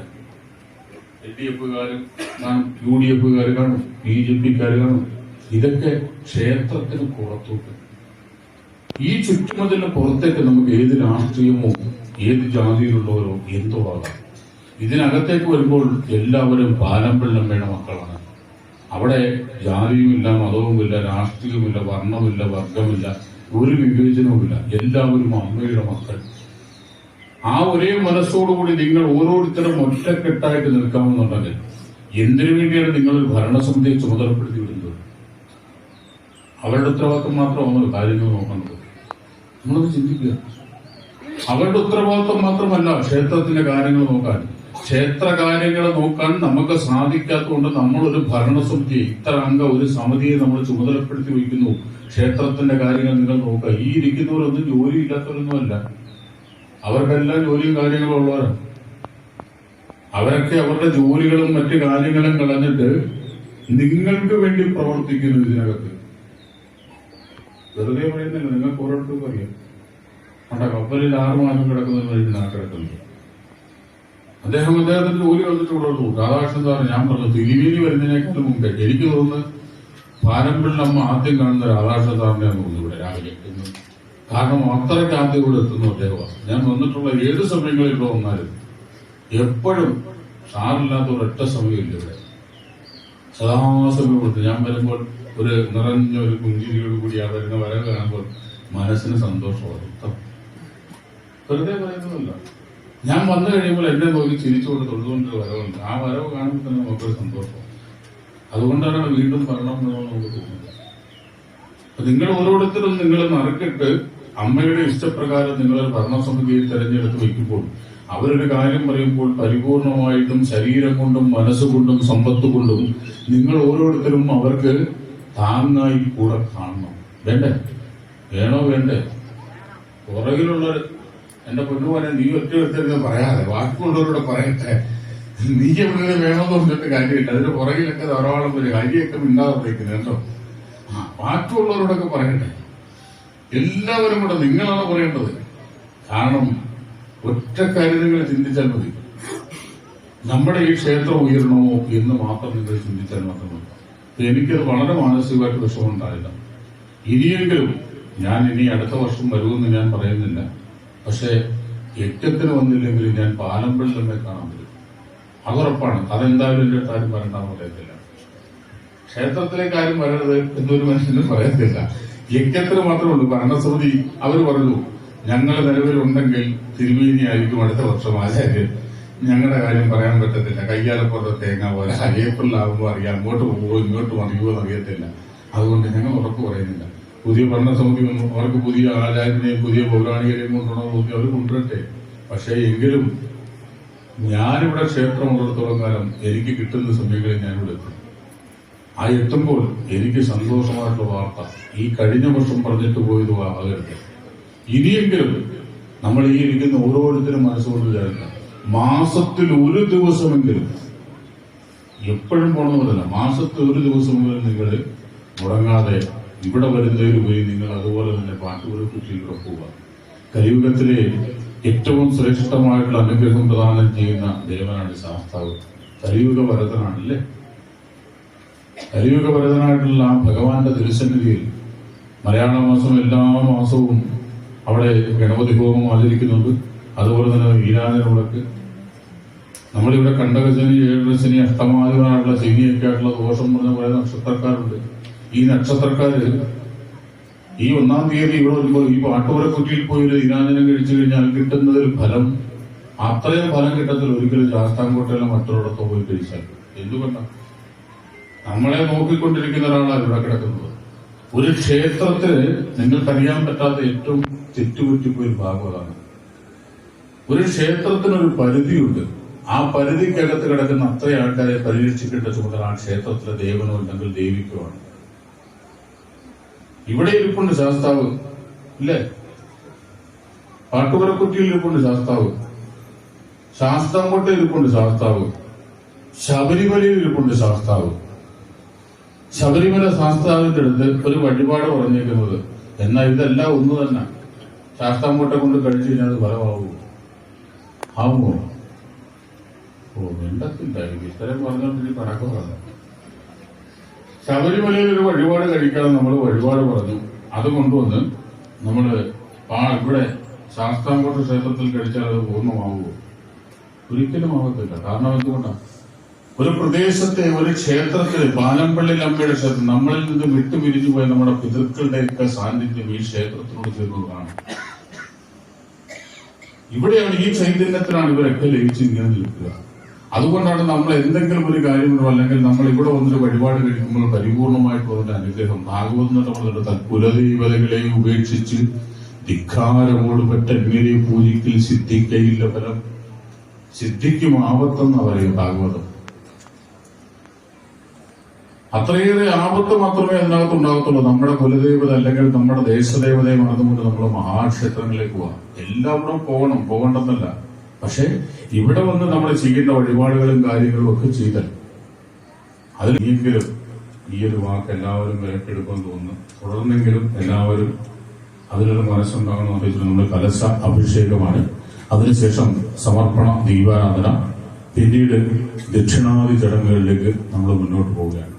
LDF-കാരും കാണും, UDF-കാർ കാണും, BJP-ക്കാർ കാണും, ഇതൊക്കെ ക്ഷേത്രത്തിന് പുറത്തോട്ട്, ഈ ചുറ്റുമതിലിന് പുറത്തേക്ക് നമുക്ക് ഏത് രാഷ്ട്രീയമോ ഏത് ജാതിയിലുള്ളവരോ എന്തോ ആകാം. ഇതിനകത്തേക്ക് വരുമ്പോൾ എല്ലാവരും പാലംവെള്ളമ്മയുടെ മക്കളാണ്. അവിടെ ജാതിയുമില്ല, മതവുമില്ല, രാഷ്ട്രീയവുമില്ല, വർണ്ണമില്ല, വർഗമില്ല, ഒരു വിവേചനവുമില്ല. എല്ലാവരും അമ്മയുടെ മക്കൾ. ആ ഒരേ മനസ്സോടുകൂടി നിങ്ങൾ ഓരോരുത്തരും ഒറ്റക്കെട്ടായിട്ട് നിൽക്കാമെന്നുണ്ടെങ്കിൽ എന്തിനു വേണ്ടിയാണ് നിങ്ങളൊരു ഭരണസമിതിയെ ചുമതലപ്പെടുത്തി വിടുന്നത്? അവരുടെ ഉത്തരവാദിത്വം മാത്രമാണ് കാര്യങ്ങൾ നോക്കേണ്ടത്. നമ്മളത് ചിന്തിക്കുക. അവരുടെ ഉത്തരവാദിത്വം മാത്രമല്ല ക്ഷേത്രത്തിന്റെ കാര്യങ്ങൾ നോക്കാൻ. ക്ഷേത്ര കാര്യങ്ങൾ നോക്കാൻ നമുക്ക് സാധിക്കാത്തതുകൊണ്ട് നമ്മളൊരു ഭരണസമിതി, ഇത്ര അംഗ ഒരു സമിതിയെ നമ്മൾ ചുമതലപ്പെടുത്തി വയ്ക്കുന്നു. ക്ഷേത്രത്തിന്റെ കാര്യങ്ങൾ നിങ്ങൾ നോക്കുക. ഈ ഇരിക്കുന്നവരൊന്നും ജോലി ഇല്ലാത്തവരൊന്നുമല്ല. അവർക്കെല്ലാം ജോലിയും കാര്യങ്ങളും ഉള്ളവരാണ്. അവരൊക്കെ അവരുടെ ജോലികളും മറ്റു കാര്യങ്ങളും കളഞ്ഞിട്ട് നിങ്ങൾക്ക് വേണ്ടി പ്രവർത്തിക്കുന്നു. ഇതിനകത്ത് വെറുതെ പറയുന്നില്ല. നിങ്ങൾക്ക് ഓരോരുത്തർക്കും അറിയാം. അവിടെ കപ്പലിൽ 6 മാസം കിടക്കുന്നതിന് കിടക്കുന്നത് അദ്ദേഹത്തിന്റെ ജോലി വന്നിട്ടുള്ളൂ. രാധാകൃഷ്ണൻ സാറ് ഞാൻ പറഞ്ഞു, തിരുവേലി വരുന്നതിനേക്കാളും മുമ്പേ എനിക്ക് തോന്നുന്നത് പാരമ്പര്യമ്മ ആദ്യം കാണുന്ന രാധാകൃഷ്ണൻ സാറിനെ തോന്നുന്നു ഇവിടെ രാവിലെ. കാരണം അത്രയ്ക്ക് ആദ്യം ഇവിടെ എത്തുന്നു അദ്ദേഹമാണ്. ഞാൻ വന്നിട്ടുള്ള ഏത് സമയങ്ങളിൽ ഇവിടെ വന്നാലും എപ്പോഴും സാറില്ലാത്ത ഒരൊറ്റ സമയമില്ല ഇവിടെ. സദാസമയം കൊടുത്ത് ഞാൻ വരുമ്പോൾ ഒരു നിറഞ്ഞ ഒരു പുഞ്ചിരിയോട് കൂടി ആ വരുന്ന വരവ് കാണുമ്പോൾ മനസ്സിന് സന്തോഷമാണ്. വെറുതെ പറയുന്നതല്ല. ഞാൻ വന്നു കഴിയുമ്പോൾ എന്നെ നോക്കി ചിരിച്ചുകൊണ്ട് തൊഴുതുകൊണ്ടൊരു വരവുണ്ട്. ആ വരവ് കാണുമ്പോൾ തന്നെ നമുക്കൊരു സന്തോഷം. അതുകൊണ്ടാണ് വീണ്ടും ഭരണം എന്നാണ് നമുക്ക് തോന്നുന്നത്. നിങ്ങൾ ഓരോരുത്തരും നിങ്ങൾ നറുക്കിട്ട് അമ്മയുടെ ഇഷ്ടപ്രകാരം നിങ്ങളൊരു ഭരണസമിതിയെ തെരഞ്ഞെടുത്ത് വയ്ക്കുമ്പോൾ അവരൊരു കാര്യം പറയുമ്പോൾ പരിപൂർണമായിട്ടും ശരീരം കൊണ്ടും മനസ്സുകൊണ്ടും സമ്പത്ത് കൊണ്ടും നിങ്ങൾ ഓരോരുത്തരും അവർക്ക് താങ്ങായി കൂടെ കാണണം. വേണ്ടേ? വേണോ വേണ്ടേ? പുറകിലുള്ള എന്റെ പൊന്നുപോലെ നീ ഒറ്റ എടുത്തിരുന്ന് പറയാതെ ബാക്കിയുള്ളവരോട് പറയട്ടെ. നീ എവിടെ വേണമെന്ന് പറഞ്ഞിട്ട് കാര്യമില്ല. അതിന്റെ പുറകിലൊക്കെ ധാരാളം വരും. അരിയൊക്കെ മിണ്ടാതെ വിളിക്കുന്നത് കേട്ടോ. ബാക്കിയുള്ളവരോടൊക്കെ പറയട്ടെ. എല്ലാവരും കൂടെ നിങ്ങളാണ് പറയേണ്ടത്. കാരണം ഒറ്റ കാര്യം നിങ്ങൾ ചിന്തിച്ചാൽ മതി. നമ്മുടെ ഈ ക്ഷേത്രം ഉയരണമോ എന്ന് മാത്രം നിങ്ങൾ ചിന്തിച്ചാൽ മാത്രമേ. എനിക്കത് വളരെ മാനസികമായിട്ട് വിഷമമുണ്ടായില്ല. ഇനിയെങ്കിലും ഞാൻ ഇനി അടുത്ത വർഷം വരുമെന്ന് ഞാൻ പറയുന്നില്ല. പക്ഷേ യജ്ഞത്തിന് വന്നില്ലെങ്കിൽ ഞാൻ പാലംവെള്ളമ്മയെ കാണാൻ വരും. അതുറപ്പാണ്. അതെന്തായാലും എന്റെ കാര്യം വരണ്ടെന്ന് പറയത്തില്ല. ക്ഷേത്രത്തിലേക്ക് ആരും വരരുത് എന്നൊരു മനുഷ്യനും പറയത്തില്ല. യജ്ഞത്തിന് മാത്രമേ ഉള്ളൂ. ഭരണസമിതി അവർ പറഞ്ഞു ഞങ്ങൾ നിലവിലുണ്ടെങ്കിൽ തിരുമേനി ആയിരിക്കും അടുത്ത വർഷം ആചാര്യൻ. ഞങ്ങളുടെ കാര്യം പറയാൻ പറ്റത്തില്ല. കയ്യാലപ്പുറത്തെ തേങ്ങ പോലെ ഏപ്രിലാകുമ്പോൾ അറിയാം. അങ്ങോട്ട് പോകുമോ ഇങ്ങോട്ട് മറിയുമോ എന്നറിയത്തില്ല. അതുകൊണ്ട് ഞങ്ങൾ ഉറപ്പ് പറയുന്നില്ല. പുതിയ ഭരണസമിതി വന്നു. അവർക്ക് പുതിയ ആചാര്യനെയും പുതിയ പൗരാണികരെയും കൊണ്ടുവരണം നോക്കി അവർ കൊണ്ടുവരട്ടെ. പക്ഷേ എങ്കിലും ഞാനിവിടെ ക്ഷേത്രം ഉള്ളിടത്തോളം കാലം എനിക്ക് കിട്ടുന്ന സമയങ്ങളിൽ ഞാനിവിടെ എത്തും. ആ എത്തുമ്പോൾ എനിക്ക് സന്തോഷമായിട്ടുള്ള വാർത്ത ഈ കഴിഞ്ഞ വർഷം പറഞ്ഞിട്ട് പോയത് ആകരുത്. ഇനിയെങ്കിലും നമ്മൾ ഈ ഇരിക്കുന്ന ഓരോരുത്തരും മനസ്സുകൊണ്ട് വിചാരിക്കണം. മാസത്തിൽ ഒരു ദിവസമെങ്കിലും, എപ്പോഴും പോകണമെന്നല്ല, മാസത്തിൽ ഒരു ദിവസമെങ്കിലും നിങ്ങൾ മുടങ്ങാതെ ഇവിടെ വരുന്നതിലുപരി നിങ്ങൾ അതുപോലെ തന്നെ പാട്ടുകളുടെ കുറ്റിയിലൂടെ പോവുക. കലിയുഗത്തിലെ ഏറ്റവും ശ്രേഷ്ഠമായിട്ടുള്ള അനുഗ്രഹം പ്രദാനം ചെയ്യുന്ന ദേവനാണ് ശാസ്താവ്. കലിയുഗ വരദനാണല്ലേ. കലിയുഗ വരദനായിട്ടുള്ള ആ ഭഗവാന്റെ തിരുസന്നിധിയിൽ മലയാള മാസം എല്ലാ മാസവും അവിടെ ഗണപതി ഹോമം ആചരിക്കുന്നുണ്ട്. അതുപോലെ തന്നെ വീരാജന വിളക്ക്. നമ്മളിവിടെ കണ്ടകശനി, ഏഴരശനി, അഷ്ടമാധിപനായിട്ടുള്ള ശനിയൊക്കെ ആയിട്ടുള്ള ദോഷം പറഞ്ഞ കുറെ നക്ഷത്രക്കാരുണ്ട്. ഈ നക്ഷത്രക്കാര് ഈ 1-ാം തീയതി ഇവിടെ വരുമ്പോൾ ഈ പാട്ടൂരക്കുറ്റിയിൽ പോയി ഒരു ദിനാചരണം കഴിച്ചു കഴിഞ്ഞാൽ കിട്ടുന്നതിൽ ഫലം അത്രയും ഫലം കിട്ടത്തില്ല ഒരിക്കലും ശാസ്താംകോട്ടയിലോ മറ്റൊരിടത്തോ പോയി കഴിച്ചാൽ. എന്തുകൊണ്ടാണ്? നമ്മളെ നോക്കിക്കൊണ്ടിരിക്കുന്ന ഒരാളാണ് ഇവിടെ കിടക്കുന്നത്. ഒരു ക്ഷേത്രത്തിന് നിങ്ങൾക്കറിയാൻ പറ്റാത്ത ഏറ്റവും തെറ്റുപറ്റിപ്പോയൊരു ഭാഗം അതാണ്. ഒരു ക്ഷേത്രത്തിനൊരു പരിധിയുണ്ട്. ആ പരിധിക്കകത്ത് കിടക്കുന്ന അത്ര ആൾക്കാരെ പരിരക്ഷിക്കേണ്ട ചുമതല ആ ക്ഷേത്രത്തിലെ ദേവനോ അല്ലെങ്കിൽ ദേവിക്കോ ആണ്. ഇവിടെ ഇരിപ്പുണ്ട് ശാസ്താവ്, ഇല്ലേ? പാട്ടുപുരക്കുറ്റിയിൽ ഇരിപ്പുണ്ട് ശാസ്താവ്, ശാസ്താംകോട്ടയിൽ ഇരിപ്പുണ്ട് ശാസ്താവ്, ശബരിമലയിൽ ഇരിപ്പുണ്ട് ശാസ്താവ്. ശബരിമല ശാസ്താവിന്റെ അടുത്ത് ഒരു വഴിപാട് പറഞ്ഞേക്കുന്നത് എന്നാൽ ഇതെല്ലാം ഒന്ന് തന്നെ. ശാസ്താംകോട്ടെ കൊണ്ട് കഴിച്ചു കഴിഞ്ഞാൽ അത് ഫലമാവുമോ? ആവുമോ? വേണ്ടത്തില്ല. ഇത്തരം പറഞ്ഞോണ്ടിരിക്കും കണക്കുകളല്ല. ശബരിമലയിൽ ഒരു വഴിപാട് കഴിക്കാതെ നമ്മൾ വഴിപാട് പറഞ്ഞു, അത് കൊണ്ടുവന്ന് നമ്മള് ഇവിടെ ശാസ്താംകോട്ട ക്ഷേത്രത്തിൽ കഴിച്ചാൽ അത് പൂർണ്ണമാവുമോ? ഒരിക്കലും ആവത്തില്ല. കാരണം എന്തുകൊണ്ടാണ്? ഒരു പ്രദേശത്തെ ഒരു ക്ഷേത്രത്തിൽ പാലമ്പള്ളി അമ്മയുടെ ക്ഷേത്രം നമ്മളിൽ നിന്ന് വിട്ടുപിരിഞ്ഞു പോയ നമ്മുടെ പിതൃക്കളുടെയൊക്കെ സാന്നിധ്യം ഈ ക്ഷേത്രത്തിനോട് ചേർന്നതാണ്. ഇവിടെയാണ് ഈ ചൈതന്യത്തിലാണ് ഇവരൊക്കെ ലയിച്ച് ഇങ്ങനെ നിൽക്കുക. അതുകൊണ്ടാണ് നമ്മൾ എന്തെങ്കിലും ഒരു കാര്യമുണ്ടോ അല്ലെങ്കിൽ നമ്മൾ ഇവിടെ വന്നൊരു വഴിപാട് കഴിക്കുമ്പോൾ പരിപൂർണമായിട്ട് അതിന്റെ അനുഗ്രഹം ഭാഗവതം നമ്മളെടുത്താൽ കുലദൈവതകളെ ഉപേക്ഷിച്ച് ധിക്കാരമോട് പെട്ടെങ്ങനെ പൂജിക്കൽ സിദ്ധിക്കയില്ല ഫലം, സിദ്ധിക്കും ആപത്തെന്ന് പറയും ഭാഗവതം. അത്രയേറെ ആപത്ത് മാത്രമേ അതിനകത്ത് ഉണ്ടാകത്തുള്ളൂ. നമ്മുടെ കുലദേവത അല്ലെങ്കിൽ നമ്മുടെ ദേശദേവതയെ മറന്നുകൊണ്ട് നമ്മൾ മഹാക്ഷേത്രങ്ങളിലേക്ക് പോവാം. എല്ലാവരും പോകണ്ടെന്നല്ല, പക്ഷെ ഇവിടെ വന്ന് നമ്മൾ ചെയ്യേണ്ട വഴിപാടുകളും കാര്യങ്ങളും ഒക്കെ ചെയ്താൽ അതിൽ ഇനിയെങ്കിലും ഈ ഒരു വാക്ക് എല്ലാവരും വിലക്കെടുക്കുമെന്ന് തോന്നുന്നു. തുടർന്നെങ്കിലും എല്ലാവരും അതിനൊരു മനസ്സുണ്ടാകണമെന്ന് വെച്ചാൽ നമ്മുടെ കലശ അഭിഷേകമാണ്. അതിനുശേഷം സമർപ്പണ ദീപാരാധന, പിന്നീട് ദക്ഷിണാദി ചടങ്ങുകളിലേക്ക് നമ്മൾ മുന്നോട്ട് പോവുകയാണ്.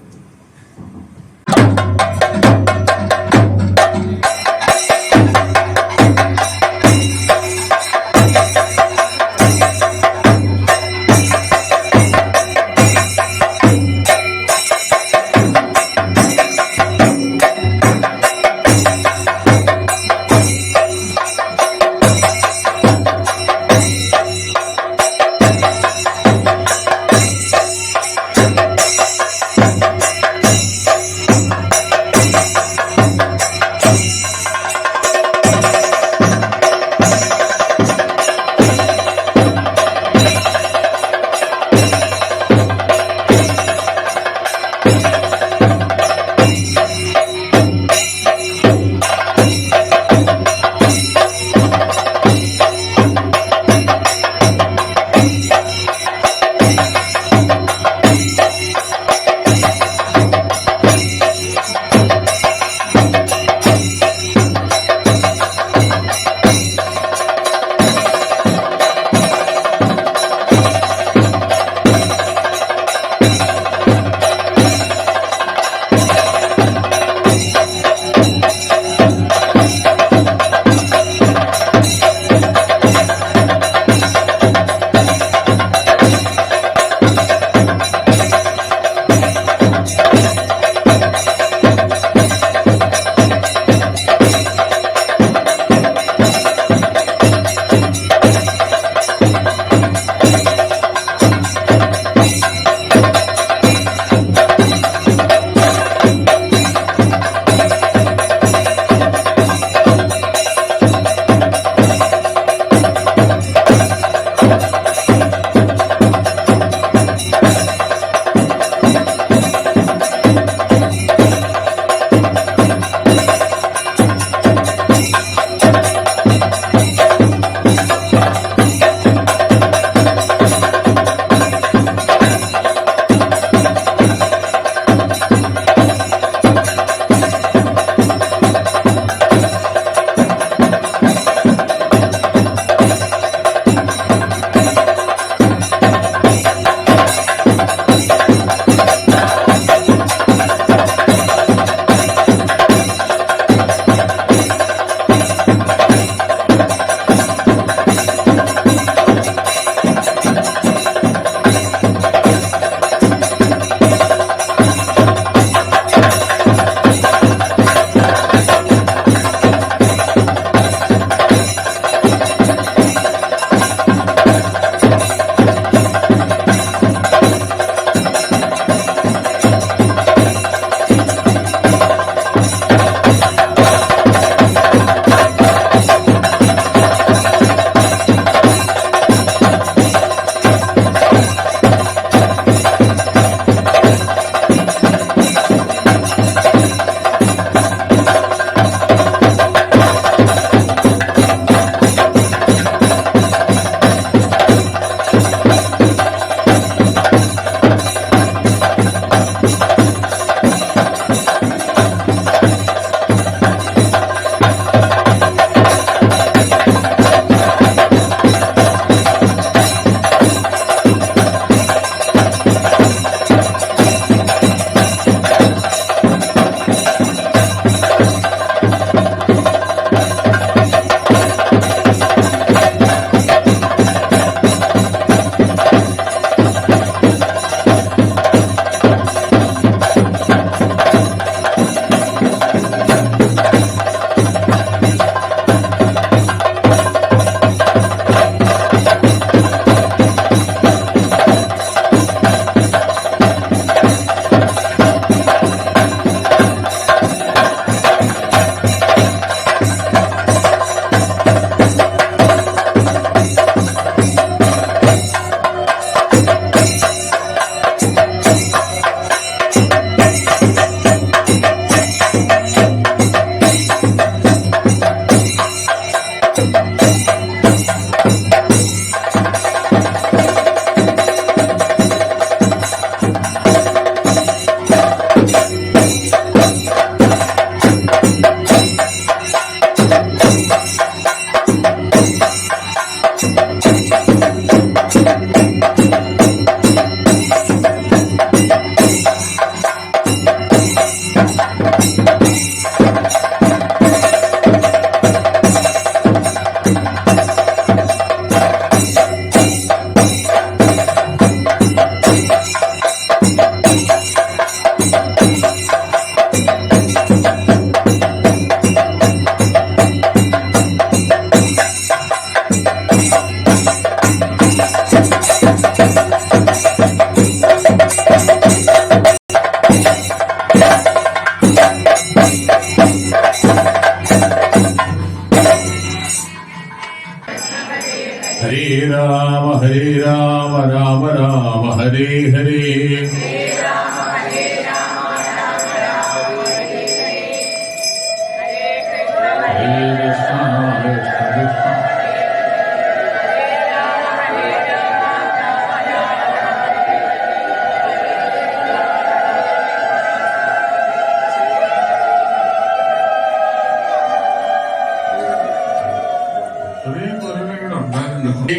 രാമ രാമ രാമ ഹരേ ഹരേ ഹരേ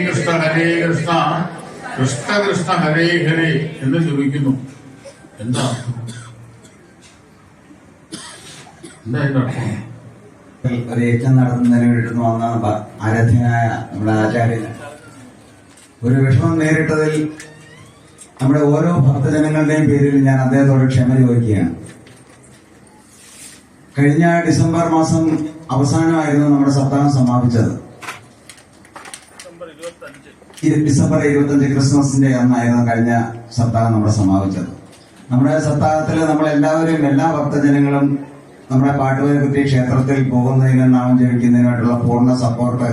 കൃഷ്ണ ഹരേ കൃഷ്ണ കൃഷ്ണ കൃഷ്ണ ഹരേ ഹരേ എന്ന് ചോദിക്കുന്നു. എന്താ എന്താ അതിന്റെ അർത്ഥം? ഒരു യജ്ഞം നടത്തുന്നതിന് വേണ്ടി വന്ന ആരാധ്യനായ നമ്മുടെ ആചാര്യന് ഒരു വിഷമം നേരിട്ടതിൽ നമ്മുടെ ഓരോ ഭക്തജനങ്ങളുടെയും പേരിൽ ഞാൻ അദ്ദേഹത്തോട് ക്ഷമ ചോദിക്കുകയാണ്. കഴിഞ്ഞ ഡിസംബർ മാസം അവസാനമായിരുന്നു നമ്മുടെ സപ്താഹം സമാപിച്ചത്. ഡിസംബർ 25 ക്രിസ്മസിന്റെ അന്നായിരുന്നു കഴിഞ്ഞ സപ്താഹം നമ്മുടെ സമാപിച്ചത്. നമ്മുടെ സപ്താഹത്തിൽ നമ്മളെല്ലാവരും എല്ലാ ഭക്തജനങ്ങളും നമ്മുടെ പാട്ടുപതി ക്ഷേത്രത്തിൽ പോകുന്നതിനും നാമം ജപിക്കുന്നതിനായിട്ടുള്ള പൂർണ്ണ സപ്പോർട്ട്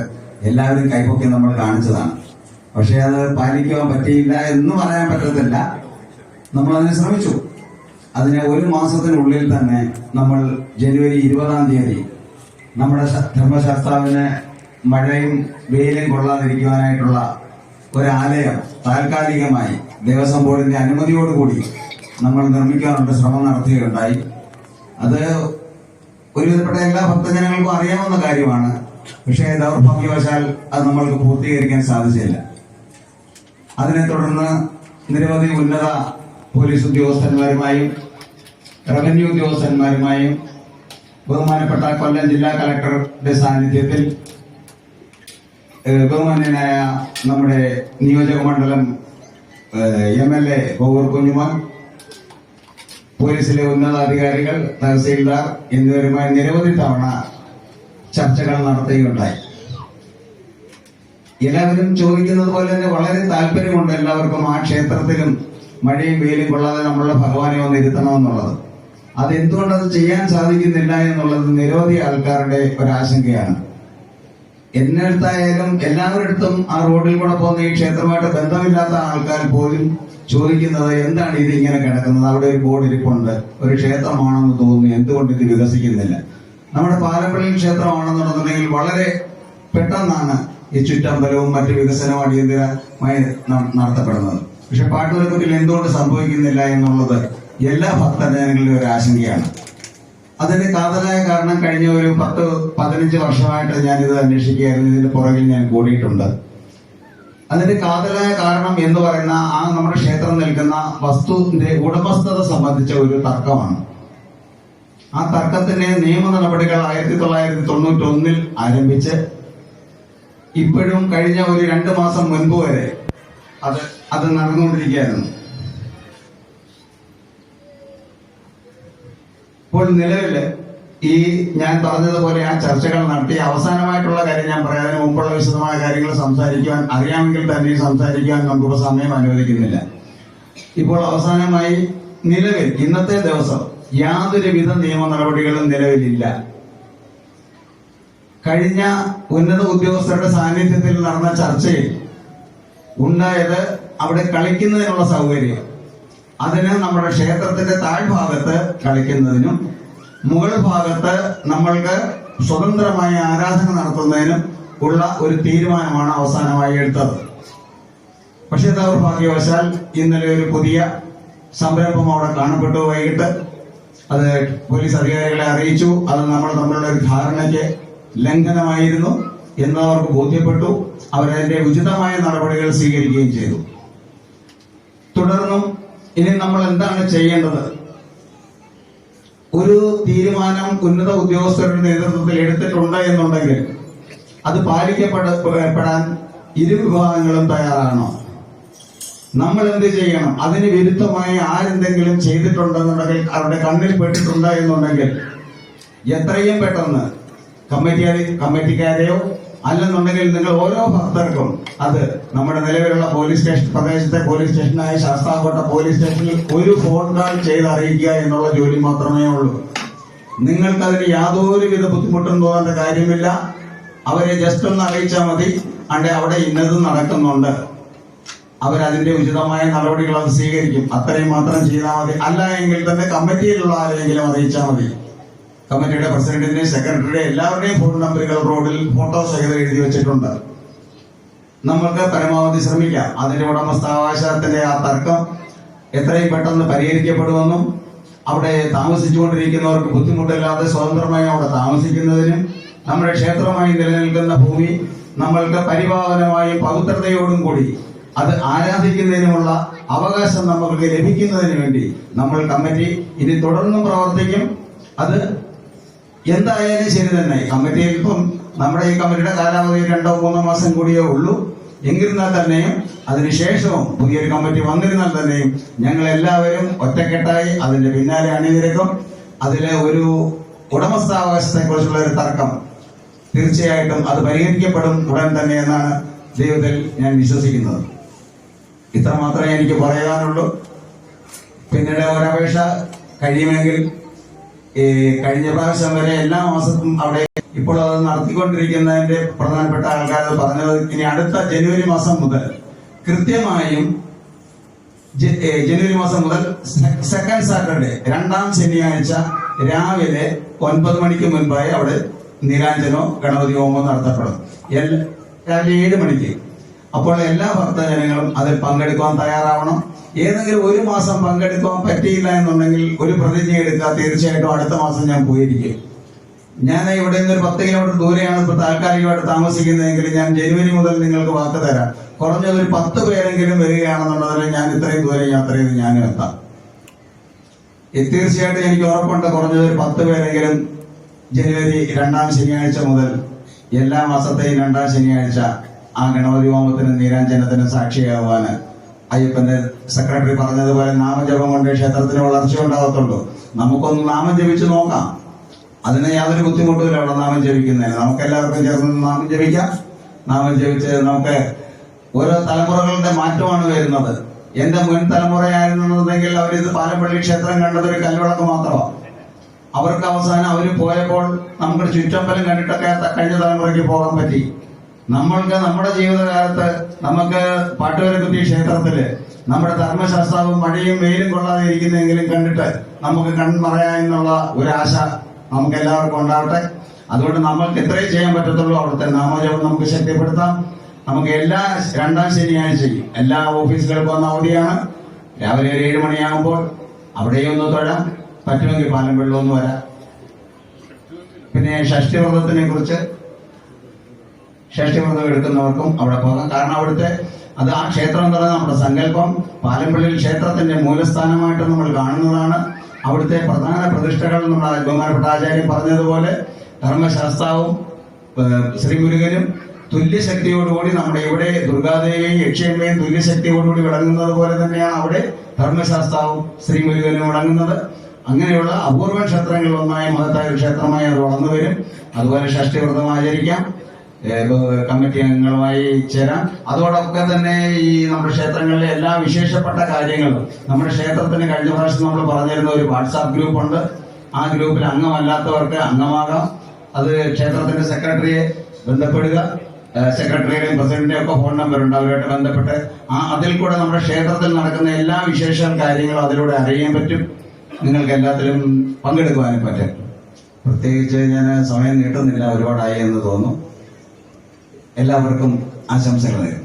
എല്ലാവരും കൈപ്പൊക്കി നമ്മൾ കാണിച്ചതാണ്. പക്ഷെ അത് പാലിക്കുവാൻ പറ്റിയില്ല എന്ന് പറയാൻ പറ്റത്തില്ല. നമ്മളതിന് ശ്രമിച്ചു. അതിന് ഒരു മാസത്തിനുള്ളിൽ തന്നെ നമ്മൾ ജനുവരി 20-ാം തീയതി നമ്മുടെ ധർമ്മശാസ്താവിന് മഴയും വെയിലും കൊള്ളാതിരിക്കുവാനായിട്ടുള്ള ഒരാലയം താൽക്കാലികമായി ദേവസ്വം ബോർഡിന്റെ അനുമതിയോടുകൂടി നമ്മൾ നിർമ്മിക്കാനുള്ള ശ്രമം നടത്തുകയുണ്ടായി. അത് ഒരുവിധപ്പെട്ട എല്ലാ ഭക്തജനങ്ങൾക്കും അറിയാവുന്ന കാര്യമാണ്. പക്ഷേ ദൗർഭാഗ്യവശാൽ അത് നമ്മൾക്ക് പൂർത്തീകരിക്കാൻ സാധിച്ചില്ല. അതിനെ തുടർന്ന് നിരവധി ഉന്നത പോലീസ് ഉദ്യോഗസ്ഥന്മാരുമായും റവന്യൂ ഉദ്യോഗസ്ഥന്മാരുമായും ബഹുമാനപ്പെട്ട കൊല്ലം ജില്ലാ കളക്ടറുടെ സാന്നിധ്യത്തിൽ ബഹുമാന്യനായ നമ്മുടെ നിയോജക മണ്ഡലം MLA കോവൂർ കുഞ്ഞുമോൻ, പോലീസിലെ ഉന്നതാധികാരികൾ, തഹസീൽദാർ എന്നിവരുമായി നിരവധി തവണ ചർച്ചകൾ നടത്തുകയുണ്ടായി. എല്ലാവരും ചോദിക്കുന്നത് പോലെ തന്നെ വളരെ താല്പര്യമുണ്ട് എല്ലാവർക്കും ആ ക്ഷേത്രത്തിലും മഴയും വെയിലും കൊള്ളാതെ നമ്മളുടെ ഭഗവാനെ ഒന്ന് ഇരുത്തണമെന്നുള്ളത്. അതെന്തുകൊണ്ട് അത് ചെയ്യാൻ സാധിക്കുന്നില്ല എന്നുള്ളത് നിരവധി ആൾക്കാരുടെ ഒരാശങ്കയാണ്. എന്നിടത്തായാലും എല്ലാവരിടത്തും ആ റോഡിൽ കൂടെ പോകുന്ന ഈ ക്ഷേത്രമായിട്ട് ബന്ധമില്ലാത്ത ആൾക്കാർ പോലും ചോദിക്കുന്നത് എന്താണ് ഇത് ഇങ്ങനെ കിടക്കുന്നത്, അവിടെ ഒരു ബോർഡ് ഇരിപ്പുണ്ട്, ഒരു ക്ഷേത്രമാണെന്ന് തോന്നുന്നു, എന്തുകൊണ്ട് ഇത് വികസിക്കുന്നില്ല. നമ്മുടെ പാലപ്പള്ളി ക്ഷേത്രമാണെന്നുണ്ടെന്നുണ്ടെങ്കിൽ വളരെ പെട്ടെന്നാണ് ഈ ചുറ്റമ്പലവും മറ്റു വികസനവും അടിയന്തരമായി നടത്തപ്പെടുന്നത്. പക്ഷെ പാട്ടുപുരക്കുറ്റിൽ എന്തുകൊണ്ട് സംഭവിക്കുന്നില്ല എന്നുള്ളത് എല്ലാ ഭക്തജനങ്ങളുടെയും ഒരു ആശങ്കയാണ്. അതിന്റെ കാതലായ കാരണം കഴിഞ്ഞ ഒരു 10-15 വർഷമായിട്ട് ഞാനിത് അന്വേഷിക്കുകയായിരുന്നു. ഇതിന്റെ പുറകിൽ ഞാൻ കൂടിയിട്ടുണ്ട്. അതിന്റെ കാതലായ കാരണം എന്ന് പറയുന്ന ആ നമ്മുടെ ക്ഷേത്രം നിൽക്കുന്ന വസ്തുവിന്റെ ഉടമസ്ഥത സംബന്ധിച്ച ഒരു തർക്കമാണ്. ആ തർക്കത്തിന്റെ നിയമ നടപടികൾ 1991 ആരംഭിച്ച് ഇപ്പോഴും കഴിഞ്ഞ ഒരു 2 മാസം മുൻപ് വരെ അത് നടന്നുകൊണ്ടിരിക്കുകയായിരുന്നു. ഇപ്പോൾ നിലവില് ഈ ഞാൻ പറഞ്ഞതുപോലെ ആ ചർച്ചകൾ നടത്തി അവസാനമായിട്ടുള്ള കാര്യം ഞാൻ പറയാം. അതിന് മുമ്പുള്ള വിശദമായ കാര്യങ്ങൾ സംസാരിക്കുവാൻ അറിയാമെങ്കിൽ തന്നെ സംസാരിക്കുവാൻ നമുക്ക് സമയം അനുവദിക്കുന്നില്ല. ഇപ്പോൾ അവസാനമായി നിലവിൽ ഇന്നത്തെ ദിവസം യാതൊരുവിധ നിയമ നടപടികളും നിലവിലില്ല. കഴിഞ്ഞ ഉന്നത ഉദ്യോഗസ്ഥരുടെ സാന്നിധ്യത്തിൽ നടന്ന ചർച്ചയിൽ ഉണ്ടായത് അവിടെ കളിക്കുന്നതിനുള്ള സൗകര്യം, അതിന് നമ്മുടെ ക്ഷേത്രത്തിന്റെ താഴ്ഭാഗത്ത് കളിക്കുന്നതിനും മുകൾ ഭാഗത്ത് നമ്മൾക്ക് സ്വതന്ത്രമായ ആരാധന നടത്തുന്നതിനും ഉള്ള ഒരു തീരുമാനമാണ് അവസാനമായി എടുത്തത്. പക്ഷേ ദൗർഭാഗ്യവശാൽ ഇന്നലെ ഒരു പുതിയ സംരംഭം അവിടെ കാണപ്പെട്ടു. വൈകിട്ട് അത് പോലീസ് അധികാരികളെ അറിയിച്ചു. അത് നമ്മൾ തമ്മിലുള്ള ഒരു ധാരണയ്ക്ക് ലംഘനമായിരുന്നു എന്ന് അവർക്ക് ബോധ്യപ്പെട്ടു. അവരതിന്റെ ഉചിതമായ നടപടികൾ സ്വീകരിക്കുകയും ചെയ്തു. തുടർന്നും ഇനി നമ്മൾ എന്താണ് ചെയ്യേണ്ടത്? ഒരു തീരുമാനം ഉന്നത ഉദ്യോഗസ്ഥരുടെ നേതൃത്വത്തിൽ എടുത്തിട്ടുണ്ട് എന്നുണ്ടെങ്കിൽ അത് പാലിക്കപ്പെടാൻ ഇരു വിഭാഗങ്ങളും തയ്യാറാണോ? നമ്മൾ എന്ത് ചെയ്യണം? അതിന് വിരുദ്ധമായി ആരെന്തെങ്കിലും ചെയ്തിട്ടുണ്ടെന്നുണ്ടെങ്കിൽ, അവരുടെ കണ്ണിൽ പെട്ടിട്ടുണ്ട് എന്നുണ്ടെങ്കിൽ എത്രയും പെട്ടെന്ന് കമ്മിറ്റിക്കാരെയോ അല്ലെന്നുണ്ടെങ്കിൽ നിങ്ങൾ ഓരോ ഭക്തർക്കും അത് നമ്മുടെ നിലവിലുള്ള പോലീസ് സ്റ്റേഷൻ, പ്രദേശത്തെ പോലീസ് സ്റ്റേഷനായ ശാസ്താംകോട്ട പോലീസ് സ്റ്റേഷനിൽ ഒരു ഫോൺ കാൾ ചെയ്ത് അറിയിക്കുക എന്നുള്ള ജോലി മാത്രമേ ഉള്ളൂ. നിങ്ങൾക്കതിന് യാതൊരുവിധ ബുദ്ധിമുട്ടും തോന്നേണ്ട കാര്യമില്ല. അവരെ ജസ്റ്റ് ഒന്ന് അറിയിച്ചാൽ മതി, അവിടെ ഇന്നത് നടക്കുന്നുണ്ട്, അവരതിന്റെ ഉചിതമായ നടപടികൾ അത് സ്വീകരിക്കും. അത്രയും മാത്രം ചെയ്താൽ മതി. അല്ല എങ്കിൽ തന്നെ കമ്മിറ്റിയിലുള്ള ആരെങ്കിലും അറിയിച്ചാൽ മതി. കമ്മിറ്റിയുടെ പ്രസിഡന്റിന്റെയും സെക്രട്ടറിയുടെയും എല്ലാവരുടെയും ഫോൺ നമ്പറുകൾ റോഡിൽ ഫോട്ടോ സഹിതം എഴുതി വെച്ചിട്ടുണ്ട്. നമുക്ക് പരമാവധി ശ്രമിക്കാം. അതിന്റെ ഉടമസ്ഥാവകാശത്തിന്റെ ആ തർക്കം എത്രയും പെട്ടെന്ന് പരിഹരിക്കപ്പെടുമെന്നും അവിടെ താമസിച്ചുകൊണ്ടിരിക്കുന്നവർക്ക് ബുദ്ധിമുട്ടില്ലാതെ സ്വതന്ത്രമായി അവിടെ താമസിക്കുന്നതിനും നമ്മുടെ ക്ഷേത്രമായി നിലനിൽക്കുന്ന ഭൂമി നമ്മൾക്ക് പരിപാലനമായും പവിത്രതയോടും കൂടി അത് ആരാധിക്കുന്നതിനുമുള്ള അവകാശം നമുക്ക് ലഭിക്കുന്നതിന് വേണ്ടി നമ്മൾ കമ്മിറ്റി ഇനി തുടർന്നും പ്രവർത്തിക്കും. അത് എന്തായാലും ശരി തന്നെ. കമ്മിറ്റിയിൽ ഇപ്പം നമ്മുടെ ഈ കമ്മിറ്റിയുടെ കാലാവധി 2-3 മാസം കൂടിയേ ഉള്ളൂ. എങ്കിരുന്നാൽ തന്നെയും അതിനുശേഷവും പുതിയൊരു കമ്മിറ്റി വന്നിരുന്നാൽ തന്നെയും ഞങ്ങൾ എല്ലാവരും ഒറ്റക്കെട്ടായി അതിന്റെ പിന്നാലെ അണിനിരക്കും. അതിലെ ഒരു ഉടമസ്ഥാവകാശത്തെ കുറിച്ചുള്ള ഒരു തർക്കം തീർച്ചയായിട്ടും അത് പരിഹരിക്കപ്പെടും ഉടൻ തന്നെ എന്നാണ് ദൈവത്തിൽ ഞാൻ വിശ്വസിക്കുന്നത്. ഇത്ര മാത്രമേ എനിക്ക് പറയാനുള്ളൂ. പിന്നീട് ഒരപേക്ഷ കഴിയുമെങ്കിൽ കഴിഞ്ഞ പ്രാവശ്യം വരെ എല്ലാ മാസത്തും അവിടെ ഇപ്പോൾ അത് നടത്തിക്കൊണ്ടിരിക്കുന്നതിന്റെ പ്രധാനപ്പെട്ട ആൾക്കാർ പറഞ്ഞത് ഇനി അടുത്ത ജനുവരി മാസം മുതൽ കൃത്യമായും ജനുവരി മാസം മുതൽ സെക്കൻഡ് സാറ്റർഡേ 2ാം ശനിയാഴ്ച രാവിലെ 9 മണിക്ക് മുൻപായി അവിടെ നീരാഞ്ജനോ ഗണപതി ഹോമോ നടത്തപ്പെടും. രാവിലെ 7 മണിക്ക്. അപ്പോൾ എല്ലാ ഭക്തജനങ്ങളും അതിൽ പങ്കെടുക്കാൻ തയ്യാറാവണം. ഏതെങ്കിലും ഒരു മാസം പങ്കെടുക്കാൻ പറ്റിയില്ല എന്നുണ്ടെങ്കിൽ ഒരു പ്രതിജ്ഞ എടുക്കുക. തീർച്ചയായിട്ടും അടുത്ത മാസം ഞാൻ പോയിരിക്കും. ഞാൻ ഇവിടെ നിന്ന് ഒരു 10 കിലോമീറ്റർ ദൂരെയാണ് ഇപ്പോൾ താൽക്കാലികമായിട്ട് താമസിക്കുന്നതെങ്കിൽ ഞാൻ ജനുവരി മുതൽ നിങ്ങൾക്ക് വാക്ക് തരാം. കുറഞ്ഞത് ഒരു 10 പേരെങ്കിലും വരികയാണെന്നുള്ളതിൽ ഞാൻ ഇത്രയും ദൂരം യാത്ര ചെയ്ത് ഞാനും എത്താം. തീർച്ചയായിട്ടും എനിക്ക് ഉറപ്പുണ്ട് കുറഞ്ഞത് ഒരു 10 പേരെങ്കിലും ജനുവരി 2ാം ശനിയാഴ്ച മുതൽ എല്ലാ മാസത്തെയും 2ാം ശനിയാഴ്ച ആ ഗണപതി ഹോമത്തിനും നീരാഞ്ജനത്തിനും സാക്ഷിയാവാന് അയ്യപ്പന്റെ സെക്രട്ടറി പറഞ്ഞതുപോലെ നാമജപം കൊണ്ട് ക്ഷേത്രത്തിന് വളർച്ച ഉണ്ടാകത്തുള്ളൂ. നമുക്കൊന്ന് നാമം ജപിച്ച് നോക്കാം. അതിന് യാതൊരു ബുദ്ധിമുട്ടുമില്ല. അവിടെ നാമം ജപിക്കുന്നതിന് നമുക്ക് എല്ലാവർക്കും ചേർന്ന് നാമം ജപിക്കാം. നാമം ജപിച്ച് നമുക്ക് ഓരോ തലമുറകളുടെ മാറ്റമാണ് വരുന്നത്. എന്റെ മുൻ തലമുറയായിരുന്നുണ്ടെങ്കിൽ അവരിത് പാലപ്പള്ളി ക്ഷേത്രം കണ്ടത് ഒരു കൽവിളക്ക് മാത്രമാണ്. അവർക്ക് അവസാനം അവര് പോയപ്പോൾ നമുക്ക് ചുറ്റമ്പലം കണ്ടിട്ടൊക്കെ കഴിഞ്ഞ തലമുറയ്ക്ക് പോകാൻ പറ്റി. നമ്മൾക്ക് നമ്മുടെ ജീവിതകാലത്ത് നമുക്ക് പാട്ടുവരക്കുത്തി ക്ഷേത്രത്തില് നമ്മുടെ ധർമ്മശാസ്താവും മഴയും വെയിലും കൊള്ളാതെ ഇരിക്കുന്നെങ്കിലും കണ്ടിട്ട് നമുക്ക് കൺമറയാന്നുള്ള ഒരു ആശ നമുക്ക് എല്ലാവർക്കും ഉണ്ടാവട്ടെ. അതുകൊണ്ട് നമ്മൾക്ക് എത്രയും ചെയ്യാൻ പറ്റത്തുള്ളൂ അവിടുത്തെ നാമജപം നമുക്ക് ശക്തിപ്പെടുത്താം. നമുക്ക് എല്ലാ 2ാം ശനിയാഴ്ചയും എല്ലാ ഓഫീസുകൾക്കും ഒന്ന് അവധിയാണ്. രാവിലെ 7 മണിയാകുമ്പോൾ അവിടെയും ഒന്ന് തൊഴാം. പറ്റുമെങ്കിൽ പാലം ഒന്ന് വരാം. പിന്നെ ഷഷ്ടിവ്രതത്തിനെ കുറിച്ച് ഷഷ്ടിവ്രതം എടുക്കുന്നവർക്കും അവിടെ പോകാം. കാരണം അവിടുത്തെ അത് ആ ക്ഷേത്രം എന്ന് പറയുന്നത് നമ്മുടെ സങ്കല്പം പാലമ്പള്ളിയിൽ ക്ഷേത്രത്തിന്റെ മൂലസ്ഥാനമായിട്ട് നമ്മൾ കാണുന്നതാണ്. അവിടുത്തെ പ്രധാന പ്രതിഷ്ഠകൾ നമ്മുടെ ബഹുമാനപ്പെട്ട ആചാര്യൻ പറഞ്ഞതുപോലെ ധർമ്മശാസ്താവും ശ്രീമുരുകനും തുല്യശക്തിയോടുകൂടി നമ്മുടെ ഇവിടെ ദുർഗാദേവിയും യക്ഷിയമ്മയും തുല്യശക്തിയോടുകൂടി വിളങ്ങുന്നത് പോലെ തന്നെയാണ് അവിടെ ധർമ്മശാസ്താവും ശ്രീമുരുകനും വിളങ്ങുന്നത്. അങ്ങനെയുള്ള അപൂർവ ക്ഷേത്രങ്ങളിൽ ഒന്നായ മഹത്തായ ഒരു ക്ഷേത്രമായി അത് വളർന്നു വരും. അതുപോലെ ഷഷ്ടിവ്രതം ആചരിക്കാം. കമ്മിറ്റി അംഗങ്ങളുമായി ചേരാം. അതോടൊപ്പം തന്നെ ഈ നമ്മുടെ ക്ഷേത്രങ്ങളിലെ എല്ലാ വിശേഷപ്പെട്ട കാര്യങ്ങളും നമ്മുടെ ക്ഷേത്രത്തിന് കഴിഞ്ഞ പ്രാവശ്യം നമ്മൾ പറഞ്ഞിരുന്ന ഒരു വാട്സാപ്പ് ഗ്രൂപ്പ് ഉണ്ട്. ആ ഗ്രൂപ്പിൽ അംഗമല്ലാത്തവർക്ക് അംഗമാകാം. അത് ക്ഷേത്രത്തിന്റെ സെക്രട്ടറിയെ ബന്ധപ്പെടുക. സെക്രട്ടറിയുടെയും പ്രസിഡന്റിന്റെയും ഒക്കെ ഫോൺ നമ്പർ ഉണ്ട്. അവരുമായിട്ട് ബന്ധപ്പെട്ട് അതിൽ കൂടെ നമ്മുടെ ക്ഷേത്രത്തിൽ നടക്കുന്ന എല്ലാ വിശേഷ കാര്യങ്ങളും അതിലൂടെ അറിയാൻ പറ്റും. നിങ്ങൾക്ക് എല്ലാത്തിലും പങ്കെടുക്കുവാനും പറ്റും. പ്രത്യേകിച്ച് ഞാൻ സമയം നീട്ടുന്നില്ല, ഒരുപാടായി എന്ന് തോന്നുന്നു. എല്ലാവർക്കും ആശംസകൾ നേരുന്നു.